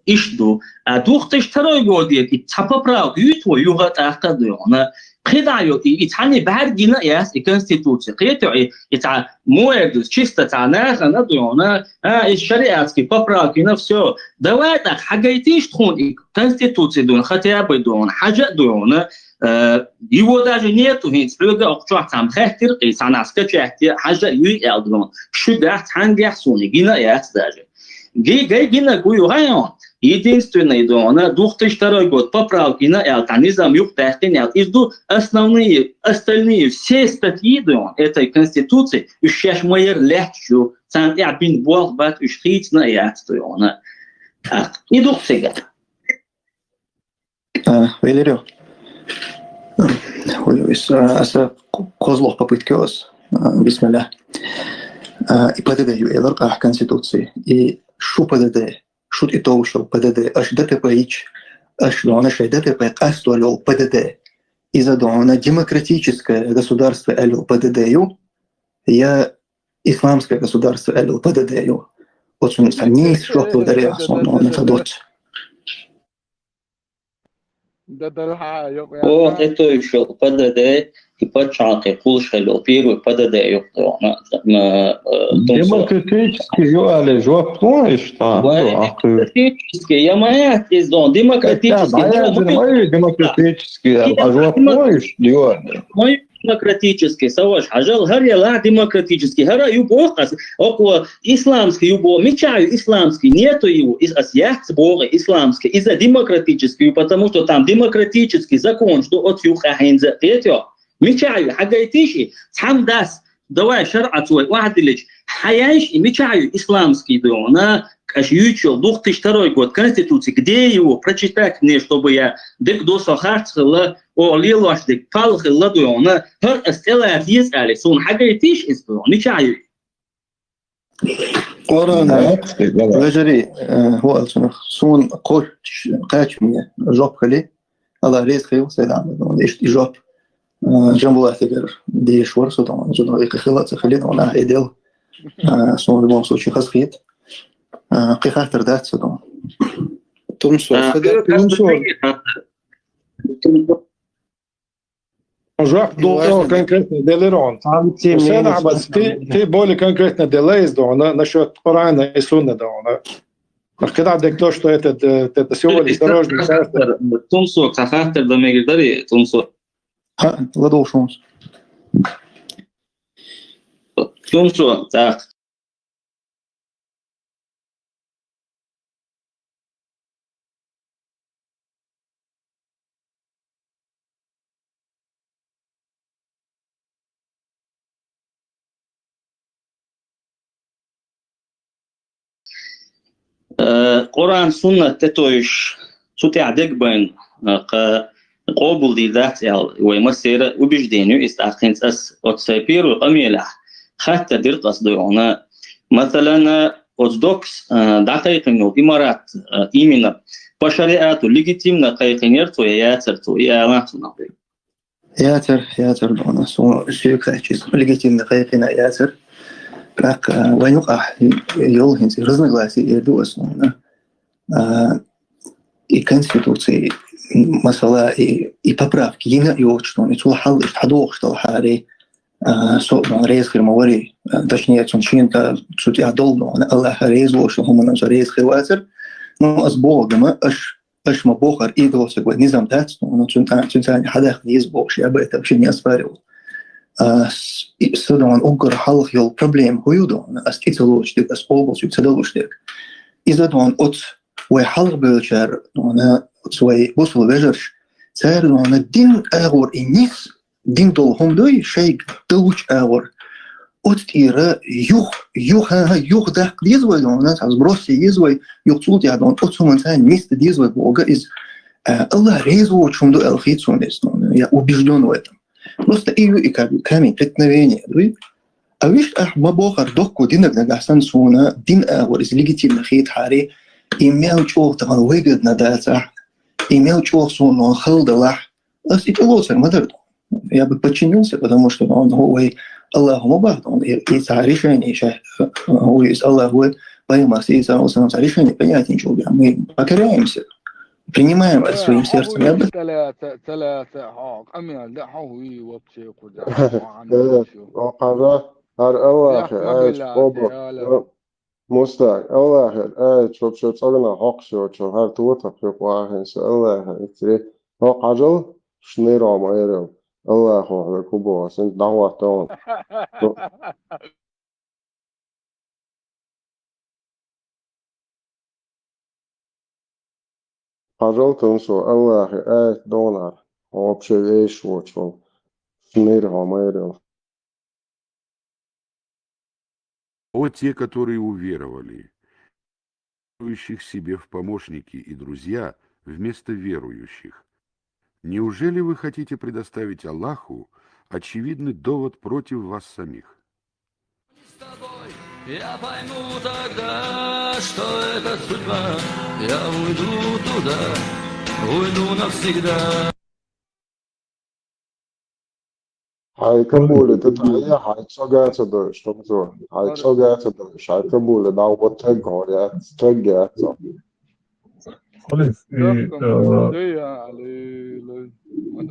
إيش دو دوختش ترى يقولي تحب براو يتو يوغت أخذونه قيدايو يتعني بعرجنا ياس الكونستيتوسيا قيتو يتع موردس чисто تعناخ ندونا الشريعة كي بابراكي نفسه دواتك حاجيتيش تكون الكونستيتوسيا دون خطيابي دون حاجة دون его даже нету инструкции октуах там хэтир и санаска чахти حاجة юэл дон шудах тангясуни гина яс даже гина гую гайон Единственное, на 2002 год поправки на низам юктахтин изду остальные все статьи этой конституции ущеш моер легчу сам я бин бог бат ушхит на ястуона. Иду сега. Валерий. Аса козлов попыткёс. Бисмилlah. И поддаю элар конституции. И шу поддаю. Шут и то ушел ПДД, аж ДТПИЧ, аж дона ДТП, астуалил ПДД. Из-за дона демократическое государство элил ПДД-ю, я исламское государство элил ПДД-ю. Вот он сами шел благодаря основному методу. О, это еще ПДД и подчалки кулшелил первый ПДД демократический юали жопу что демократический я моя издон демократический а жопу юали демократический саваш хажал харьяла демократический хара юбохас около исламский юбо мечаю исламский нету его из асьяц бога исламский из-за демократический потому что там демократический закон что от юхахинза это мечаю хагайтиши сам даст давай шар'ат واحد лич хаяш мечаю исламский дона Ющел 2002 год Конституции, где его прочитать мне, чтобы я дек до сахарцела о лилаш дек палхела дуона хер استلات يسأل سون حاجة يتيش اسمه مشاعر. قرانا رجلي هو سون قش قاتمية جوب خلي الله ريز خيو سلام إيش جوب جنب الله تقدر دي شوار صدام جنب خلات خلينا ولا إيديل سون الموضوع شيء خاص خيط قيخاتر دات صدام Жак до конкретно делерон. Ты более конкретно делаешь насчет Корана и Сунны. Когда عندك то, что это всего лишь дорожный характер. Тумсо, характер да мегдари, тумсо. Ладно, шумс. Тумсо, так. Коран, Сунна, тетоиш, تعدق بين قابل دي ذات ويمسير وبجدينه استعقين أس أتسيبير وقميلة حتى دير قصديونا مثلا أوزدوكس دقيق إنه إمارات إيمنا بشريات ليجيتيمنا قيقينيرتو ياترتو يا ما تنقل ياتر دونا سو شيء كاتشيس ليجيتيمنا قيقينا ياتر لك وين يقع يول هنسي رزنا غلاسي يدو أسونا и конституции масала и поправки ина и очтон и тулхал и хадох что хари собран рейс хирмавари точнее чунчинта сути адолно Аллах рейс лош هم на рейс хиватер но as богма аш ما бохар и голос говорит низам тацно но чунтан хадах низ богш я бы это вообще не оспаривал содан угор халх йол проблем хуюдон ас тицелоч ас область цедолош из-за того от وحلق بيلشر أنا سوي بوصل بيجرش سعر أنا دين أغور إنيس دين دولهم دوي شيء دوش أغور أتيرا يوخ ده ديزوي أنا عز بروسي يزوي يقصود يعني أن أتسو من ثاني نيست ديزوي بوجا إز الله ريزو شوم دو الخيط سونيس يا وبيجدون ويتم просто إيو إكامي قتنويني دوي أويش ما بوخر دوكو دينك نجحسن سونا دين أغور إز ليجيتيم نخيط حاري имел чёрта он выгодно даться, имел чёрта он халдалах, а сейчас мадер. Я бы подчинился, потому что он говорит Аллаху мабад, он и решение еще, он из Аллаху поймался, и за решение понять ничего, мы покоряемся, принимаем от своим сердцем. Я бы ثلاثة حق أمين ده حوي وبشي قدر هر أواخر مستعد الله شوف صارنا حق شو هر توتر في واحد الله يتري حق عجل شنير عمايرهم الله هو الكبوة سنت دعوة تون عجل تنسو الله دونار هو بشي إيش وشو شنير عمايرهم Вот те, которые уверовали, верующих себе в помощники и друзья вместо верующих. Неужели вы хотите предоставить Аллаху очевидный довод против вас самих? Я пойму тогда, что это судьба, я уйду туда, уйду навсегда. هاي كبولة تتعيا هاي تشوغات دوش تبزور هاي تشوغات دوش هاي كبولة داو بتجهر يا تجهر Халиф, и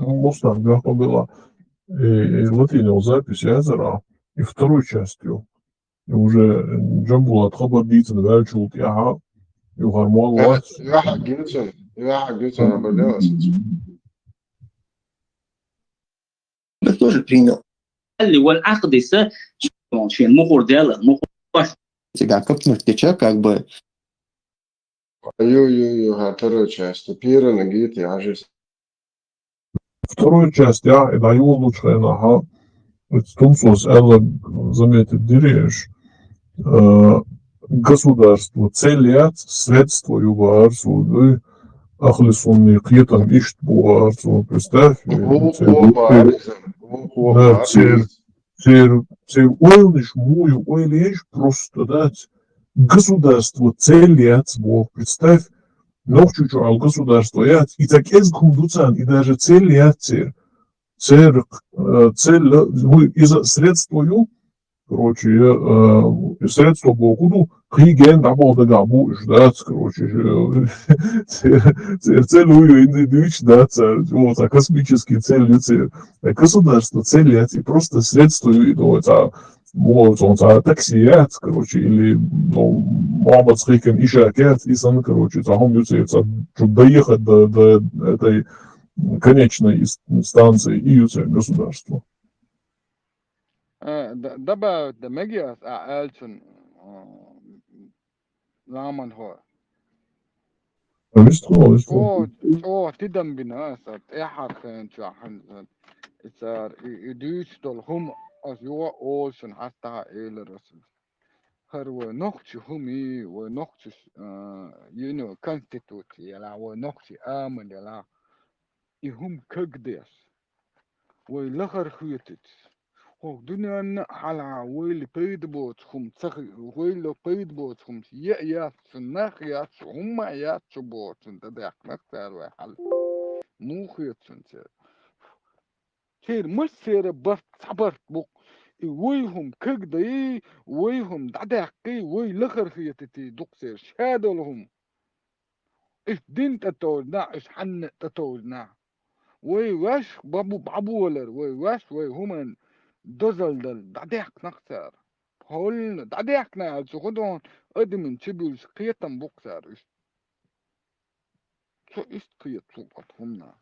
Мустан, как было, и латинил запись Язера, и второй частью, и уже Джамбула Тхабар Дитен Вальчулт Яха, и Гармон Лац. يا حقيتن أنا بدرس بس тоже принял. اللي هو العقد شيء المخور ديالها المخور Тебя как нефтеча как бы вторую часть первая нагит я же Вторую часть я и даю лучше на Тунсос Элла заметит диреш государство целят средства юбарсу Ахлисунный кьетам ишт буарсу представь цель ойлиш мую ойлиш просто дать государство целят Бог представь ночью ал государство я и так из гумдуцан и даже целят цель из средства ю короче средства Богу Хиген дабо да габу ждать, короче, целую индивидуально ждать, вот, а космические цели, государство цели, и просто средства, вот, он таксият, короче, или, Мухаммад Схейкен Ишакет, и сам, короче, там, чтобы доехать до этой конечной станции и государства. دبا دمجياس أعلن زمان هو تدم بناسات إحكام شاحن صار يدوش دولهم أزيوا أولشن حتى إلى رسول her ونقطة همي ونقطة constitution لا ونقطة آمن لا يهم كقديس ويلغر خيتت هو دنيا حلا ويل بيد بوت خم تخي ويل بيد بوت خم يا سنخ يا هم يا بوت انت ده نختار وحل مو خيت سنت سير مش سير بس صبرت بوك ويهم كقدي ويهم دعدقي ويلغر خيتتي دوك سير شادلهم إيش دين تتوزنا إيش حن تتوزنا وي واش بابو ولر وي واش وي همان دزل دل دعديك نختار هول دعديك نال سخدون أدمن تبيوش قيتم بوكسار إيش شو إيش قيت سوقت همنا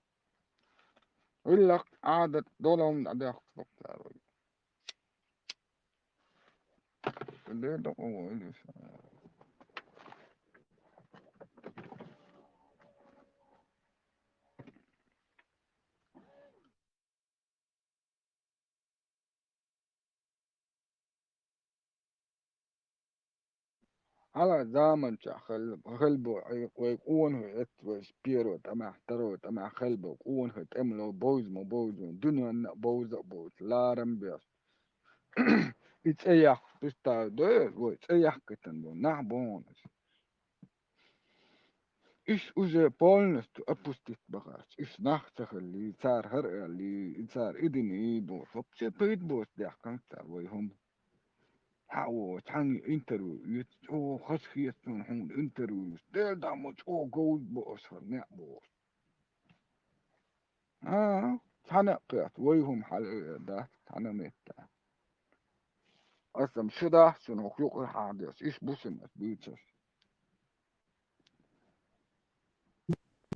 ولا عادة دولهم دعديك بوكسار اللي ده هو اللي على زمن خلبو ويكون هو وسبيرو تما احترو تما خلبو ويكون هو تملو بوز دنيا بوز لارم بيس اتسيح بستا دوير واتسيح كتن بو نحبونس إيش أوزي بولنس تو أبوستيت بغاس إيش نحتخ اللي صار هرقة اللي صار إدني بوس وبسي بيت بوس ديح كنتر ويهم حاو تاني انترو او خسخيتون هون انترو ديل داموش او جولد بوس فرنع بوس تانا قيات ويهم حل ده تانا ميتا أصلا شدا شنو خلق الحادث إيش بوسن بيتس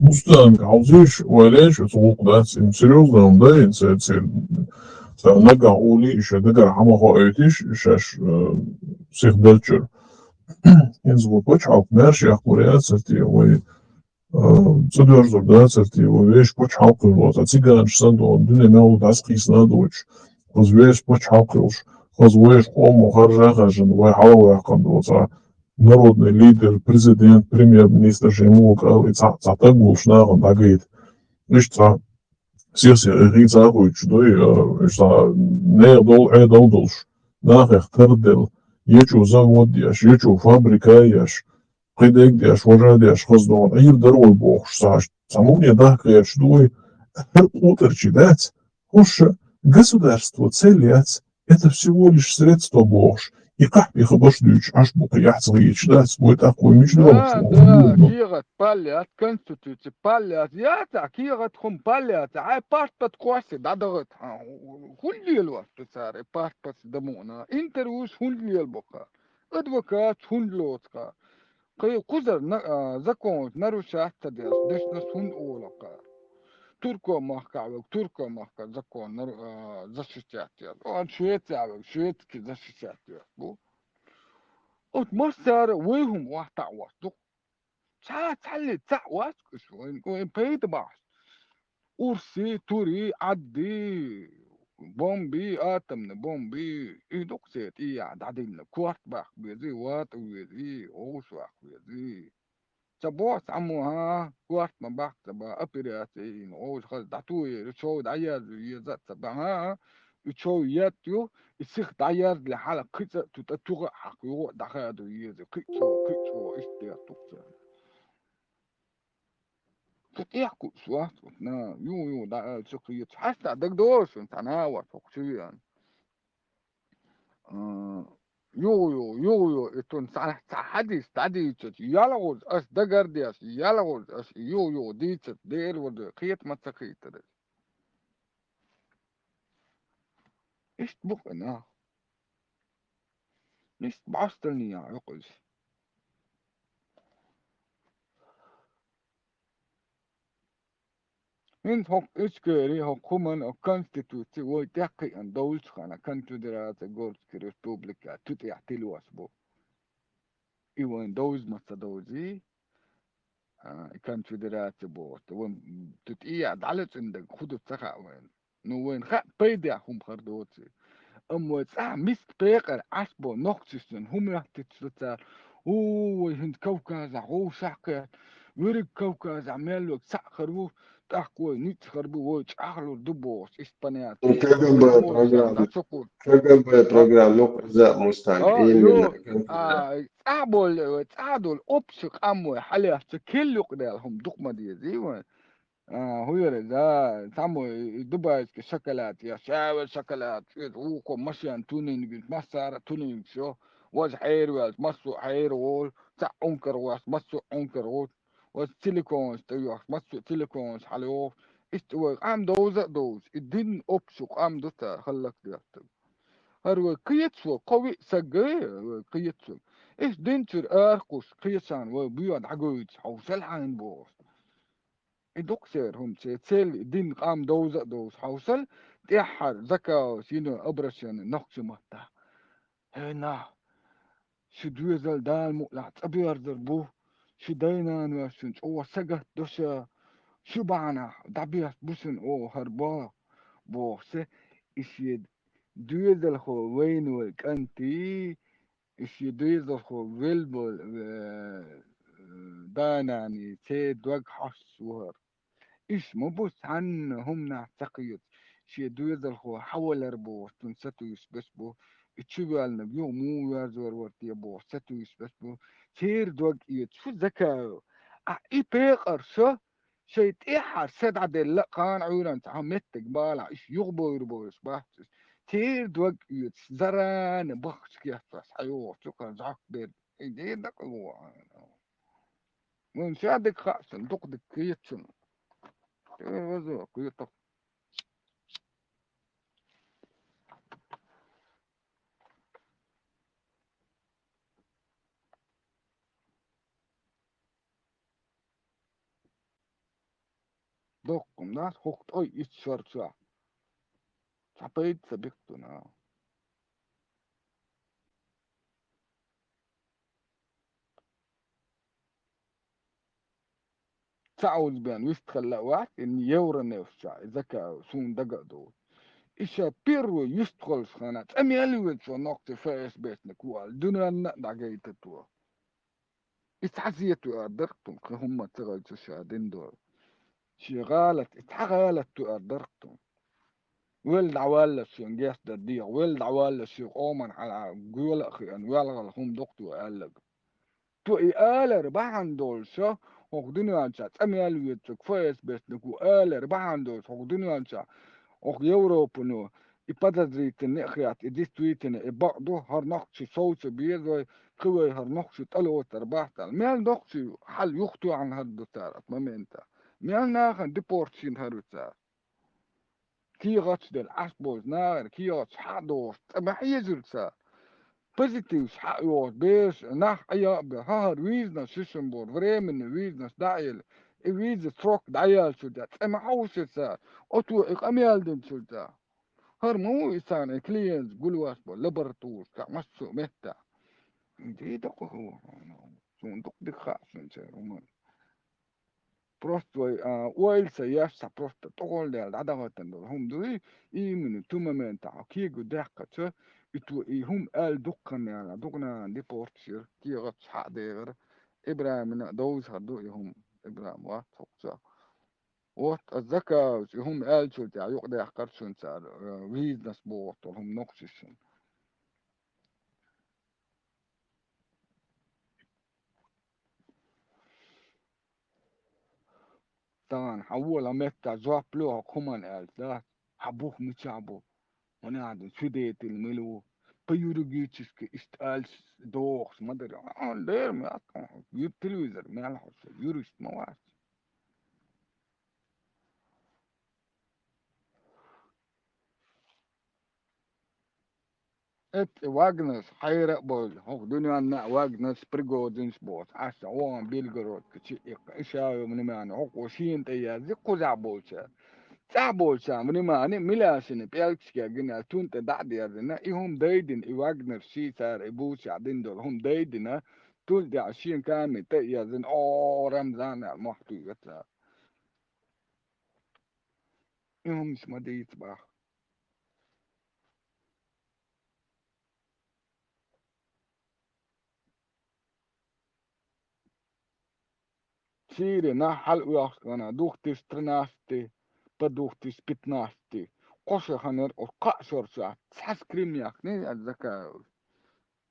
Mustaang عاوزيش وليش سوق داس إن سيريوزنا ده إن سير نجا أولي إيش دقر عما هو إيتيش إيش سيخ دلتشر إن زوج بتش عاق ماشي أخوريات سرتي وي صدر زردات سرتي ويش بتش عاق الوقت أتيجا نشسندو الدنيا ما داس قيسنا دوتش خز ويش بتش عاقلش خز ويش قوم وخرجا خرجن ويحاول يقام دوتا народный лидер, президент, премьер-министр Жемук, цатагул шнагон дагит. Ишта сирси ризагуич дой ишта недолдолш. Нахех тердел ечу завод яш, ечу фабрика яш, قيدك яш, وجاد яш خزدون عير درول بوخش саш. Самуне дахка яш дой утерчидать. Хош государство целяц. Это всего лишь средство богш. И как их обождуешь, аж бука яцвыич, да, свой такой мечдалок, что да, кират палят, конституция палят, я так, кират хум палят, а паспорт кваси, да, да, хулил вас, царь, паспорт дамона, интервьюс хулил бока, адвокат хуллотка, кузар закон нарушать тадес, дешнас хун олака. Турко махка закон защищать. Он шведский защищать. от مصر ويهم واحد واسطو تعالي تعواس وين بيت باس أرسي توري عدي بومبي آتمن بومبي إيدوك سيت إياد عدين كوارت باك بيزي وات ويزي أوس باك بيزي تبوس عموها كوارت ما باك تبا أبرياتي أوس خلاص دعتوي شو دعيار يزات تبا ها شو ياتيو السيخ دعيار لحالة كيسة تتوغا حقيقو دخادو يزي كيسو إستيا توكسا تتيحكو سواس وتنا يو دا سقيت حتى دك دوش تناوى توكسيا يو اتون حديث تعديت يالغوز اس دقردياس يالغوز اس يو ديت دير ود قيت ما تقيت ايش بقنا ايش بعستني يا عقل انت هوك اسكري هوك كومن او كونستيتوتي ويتقي ان دولش خانا كونفدرات غورسكي ريسبوبليكا تتيحتلو اسبو ايوان دوز مستدوزي كونفدرات بوت وين تتقيع دعلت عندك خدو تسخع وين نو وين خا بيدع هم خردوتي مسك بيقر عصبو نقصن هم يحتتسلتار هو هند كوكازا هو شاقيت ورق كوكازا عملوك ساخرو تاكو نيت خربو وش اخلو دبوس اسبانيات كان بقى بروجرام كان بروجرام نوع أجزاء مستعجلين من يو كان تعبول تعادل أبسك أموي حاليا تكل يقدرهم دقمة دي زيوان هو ده تعمو دبي شوكولات يا شاوي شوكولات وكو مشيان تونين مسار تونين شو واز حير واز مسو حير وول تاع أنكر واز مسو أنكر وول واز سيليكونز تيوخ مسو سيليكونز حليوف استوى عم دوز الدين أبسك عم دوتا خلك ديالتك هر قيتسو قوي سجى قيتسو إيش دينتر أرقص قيسان وبيوت عقود حوصل عين بوس الدكتور هم تسيل دين قام دوز حوصل تحر ذكاء سينو أبرشن نقص متا هنا شو دوزل دال مقلع تبير دربو شو دينا نوشن أو سجت دوشا شو بعنا دبير بوسن أو هربا بوسه إشيد دوزل خو وين والكنتي إشي دوزل خو ويلبل داناني تيد وق حس وهر إيش مبوس عن هم نعتقد شي دوزل هو حول ربو تنستو يسبس بو اتشبال نبيو مو يازور ورتي بو ستو يسبس بو تير دوغ إيت شو ذكاء إي بيقر شو شي تيحر سد عدل لا قان عوران تعمت قبالع إيش يغبو يربو يسبح تير دوغ إيت زران بخش كيفاس حيوه شكرا زعك بير إيه دك هو من شادك خاصن دق كيتشن غزو كيتك دقم ناس حقت أي إتشارشا تعبيد سبقتنا تعود بين ويستخلق واحد إن يورا نفسها ذكاء سون دقا دول إيشا بيرو يستخل خانات أمي ألوين شو نقطة فايس بيتنا كوال دنيا نقدع جاي تتوا إتحزيتو أدركتم كهم تغل تشادين دول شغالت اتحغالت أدركتم ولد عوالة شون جيس دديع ولد عوالة شو قومن على قول أخي أن يلغى هم دكتو ألق تو إيالر بحن دول شو وقدني أنشات أمي ألويتك فايس بيتنكو آلر بحن دول وقدني أنشات och Europa nu I padadritin nekhiyat idistwitin ibaqdu har naqsi صوت بيدو قوي har naqsi talوتر باحتل مال نقصي حل يخطو عن هدو تارت ممنتا مال ناخن ديبورتشين هدو تار كي غاتش دل عسبوز ناغر كي غاتش حدوش ما يزل تار بوزيتيف حقوق بيش ناخ أيا بهار ويزنا شيشنبور فريمن ويزنا دايل ويز تروك دايل شو ده ما حوش تار أتو إقاميال دين شو ده هر مو إنسان كلينز قول بو لبرتوش كا مسو مهتا دي دقو هو شون دق دي خاصن شيرو بروستو ويل سياسة بروستو تقول ديال عدغتن دول هم دوي من تومامين تاع كيغو داقة إتو هم آل دقن يعني دقنا دي بورتشير كي غتش حق ديغر إبراهيم دوز هدو هم إبراهيم وات وات الذكاء هم آل شو تاع يقدر يحقر شو تاع ويزنس بورت هم نقصشن طبعا حول متى زواب لوها كمان آل ذات حبوه متشعبو ونعد شديت الملو بيورجيتشك استال دوخ ما ادري لير ما التلفزيون ما الحس يورست مواد ات واجنس حيرق بول هو دنيا نا واجنس بريجودنس بوت عسى وان بيلجرود كشي إشاوي من معنى هو وشين تيا زقو زعبوشا زعبوشا من معنى ملاسن بيالكسكي جنا تونت دعدي هذنا إهم دايدن واجنر شي صار إبوش عدين دول هم دايدنا تول دي عشين كامل تيا زين رمضان المحتوى يتلا إهم مش مديت بقى Чили на хал уяскана 2013 по 2015. Коша ханер орка сорса цаскримяк не адзака.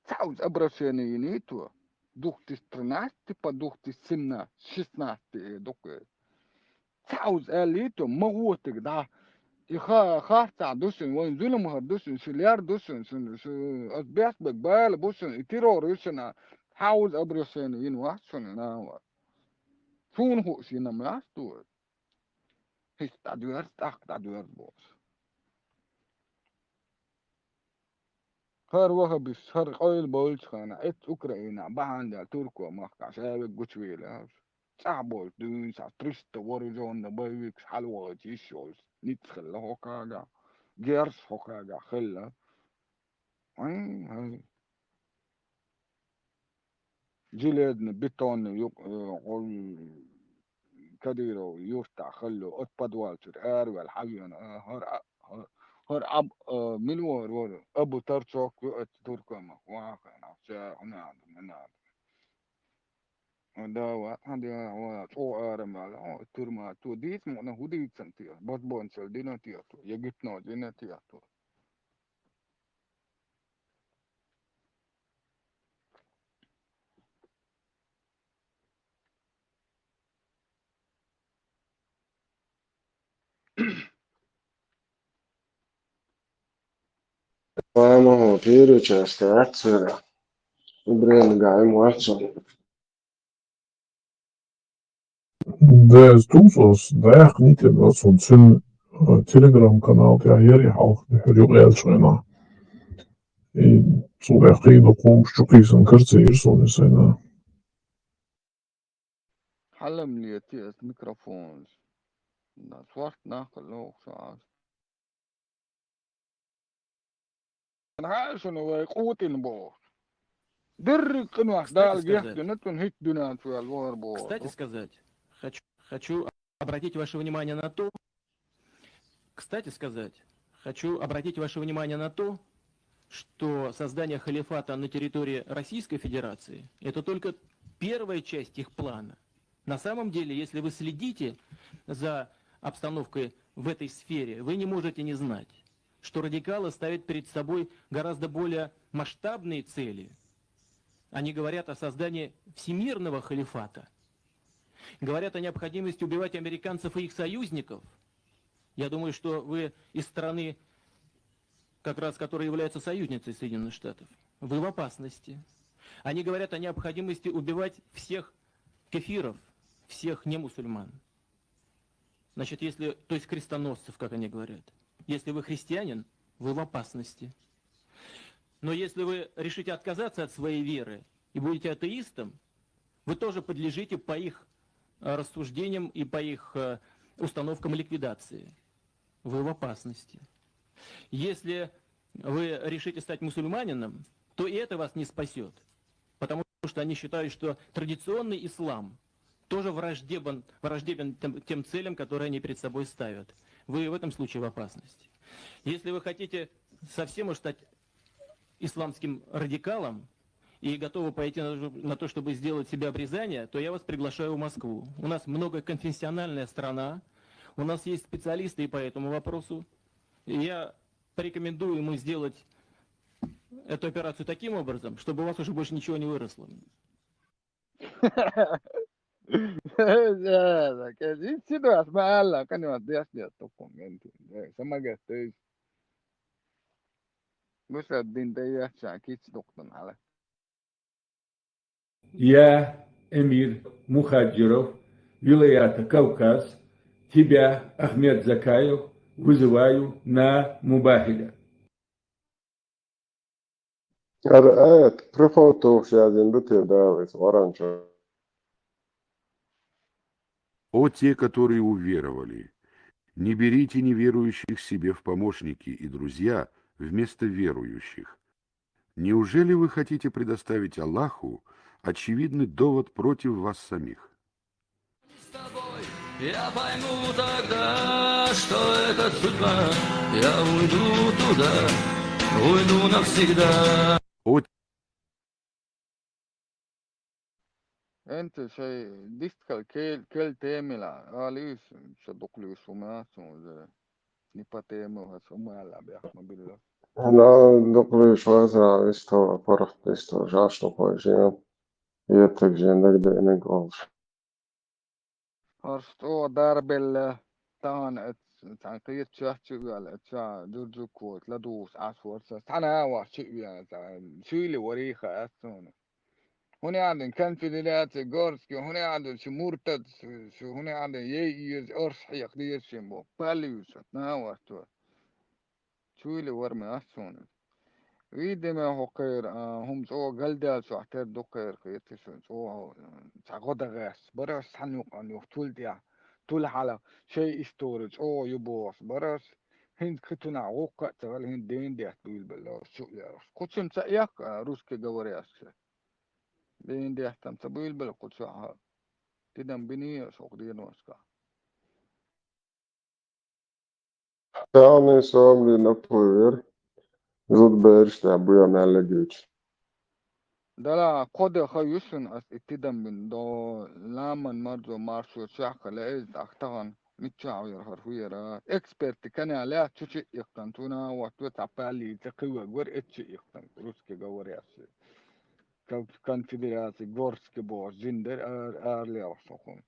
Цауз обращение не то. 2013 по 2016 доке. Цауз элито могутик да. إخا خاطع دوسن وين ظلم هردوسن سليار دوسن أسبيس بقبال بوسن تيروريسن حاول أبرسن ين واسن ناوا فون هو سينا ملاستو هيس تدوير تدوير بوس هر وهبس هر قيل بولش خانا إت أوكرانيا بعند تركيا مقطع شابك جوتشويل صعبول دون ساتريست وريزون بايكس حلوة تيشوز نتخلى هوكاغا جيرس هوكاغا خلا هاي جلد بيتون يقول كديرو يفتح خلو اتبدوال تر والحبيان هر اب ملور ابو ترشوك تركما واقع نفسه هنا هذا هذا تو ارمال ترما تو ديت مو هودي سنتي بس بونسل دينا تياتو يجتنا دينا تياتو Vamos ouvir Chester, Breno Gaim Watson. Des toesos, daar niet in dat zo'n zin Telegram kanaal ja hier je ook de heel schöner. Zo daar geen de kom stukjes en kurze hier zo is een حلم لي تيس ميكروفون صوت ناقل لوك ساعات أنا عايش إنه قوتين بو درك قنوة دال جهد نتون هيك دونات في الوار بو. Кстати сказать, хочу обратить ваше внимание на то, что создание халифата на территории Российской Федерации – это только первая часть их плана. На самом деле, если вы следите за обстановкой в этой сфере, вы не можете не знать, что радикалы ставят перед собой гораздо более масштабные цели. Они говорят о создании всемирного халифата, говорят о необходимости убивать американцев и их союзников. Я думаю, что вы из страны, как раз которая является союзницей Соединенных Штатов, вы в опасности. Они говорят о необходимости убивать всех кефиров, всех немусульман. Значит, то есть крестоносцев, как они говорят. Если вы христианин, вы в опасности. Но если вы решите отказаться от своей веры и будете атеистом, вы тоже подлежите по их рассуждениям и по их установкам ликвидации. Вы в опасности. Если вы решите стать мусульманином, то и это вас не спасет. Потому что они считают, что традиционный ислам тоже враждебен тем целям, которые они перед собой ставят. Вы в этом случае в опасности. Если вы хотите совсем уж стать исламским радикалом и готовы пойти на то, чтобы сделать себе обрезание, то я вас приглашаю в Москву. У нас многоконфессиональная страна, у нас есть специалисты и по этому вопросу. И я порекомендую ему сделать эту операцию таким образом, чтобы у вас уже больше ничего не выросло. Я, Эмир Мухаджиров, вилаята Кавказ, тебя, Ахмед Закаев, вызываю на мубахида. Рад, прихотух один бутыль давит, оранжевый. О те, которые уверовали, не берите неверующих себе в помощники и друзья вместо верующих. Неужели вы хотите предоставить Аллаху очевидный довод против вас самих? Я пойму тогда, что это судьба. Я уйду туда, уйду навсегда. انت شيء ديستكال كل تيملا ليش صدق لي سمعت نيبا تيمو هسمع لا بيحكم بالله أنا دقلي شوية استوى فرح استوى جاشتو خوشين يتك دك إنك أولش هرستو دار بالله تان تنقيت شو على تشا جوجو كوت لدوس عصور أنا واحد يعني شو اللي وريخة أصلا هنا عندن كان في دلات جورسكي هنا عندن شو مرتد شو هنا عندن يز أرس حيق دير شمبو باليوس ناوستو شو اللي ورمي أصلا ويدي ما هو قير هم سو قلدال شو احتر دو قير قيت شو سو تعقد غاس برس حنوق أن يقتل ديا طول حالا شيء استورج يبوس برس هند كتنا وقع تغل هند دين ديا طويل بالله شو يعرف قدسم سأيق روسكي جورياس دين ديا تم طويل بالله قدسها تدم بني سوق دين واسكا يعني سوام لي نبوير زود بيرش تعبويا مالجيش دلا قد خيوسن أس اتدم من دو لامن مرزو مارشو شاق لأيز أختغن متشاوير هرفيرات اكسبرت كان عليها تشي يقتنتونا واتو تعبالي تقوى غور اتشي يقتن روسكي غور ياسي كان فيدراسي غورسكي بور جندر ارلي أرسوكم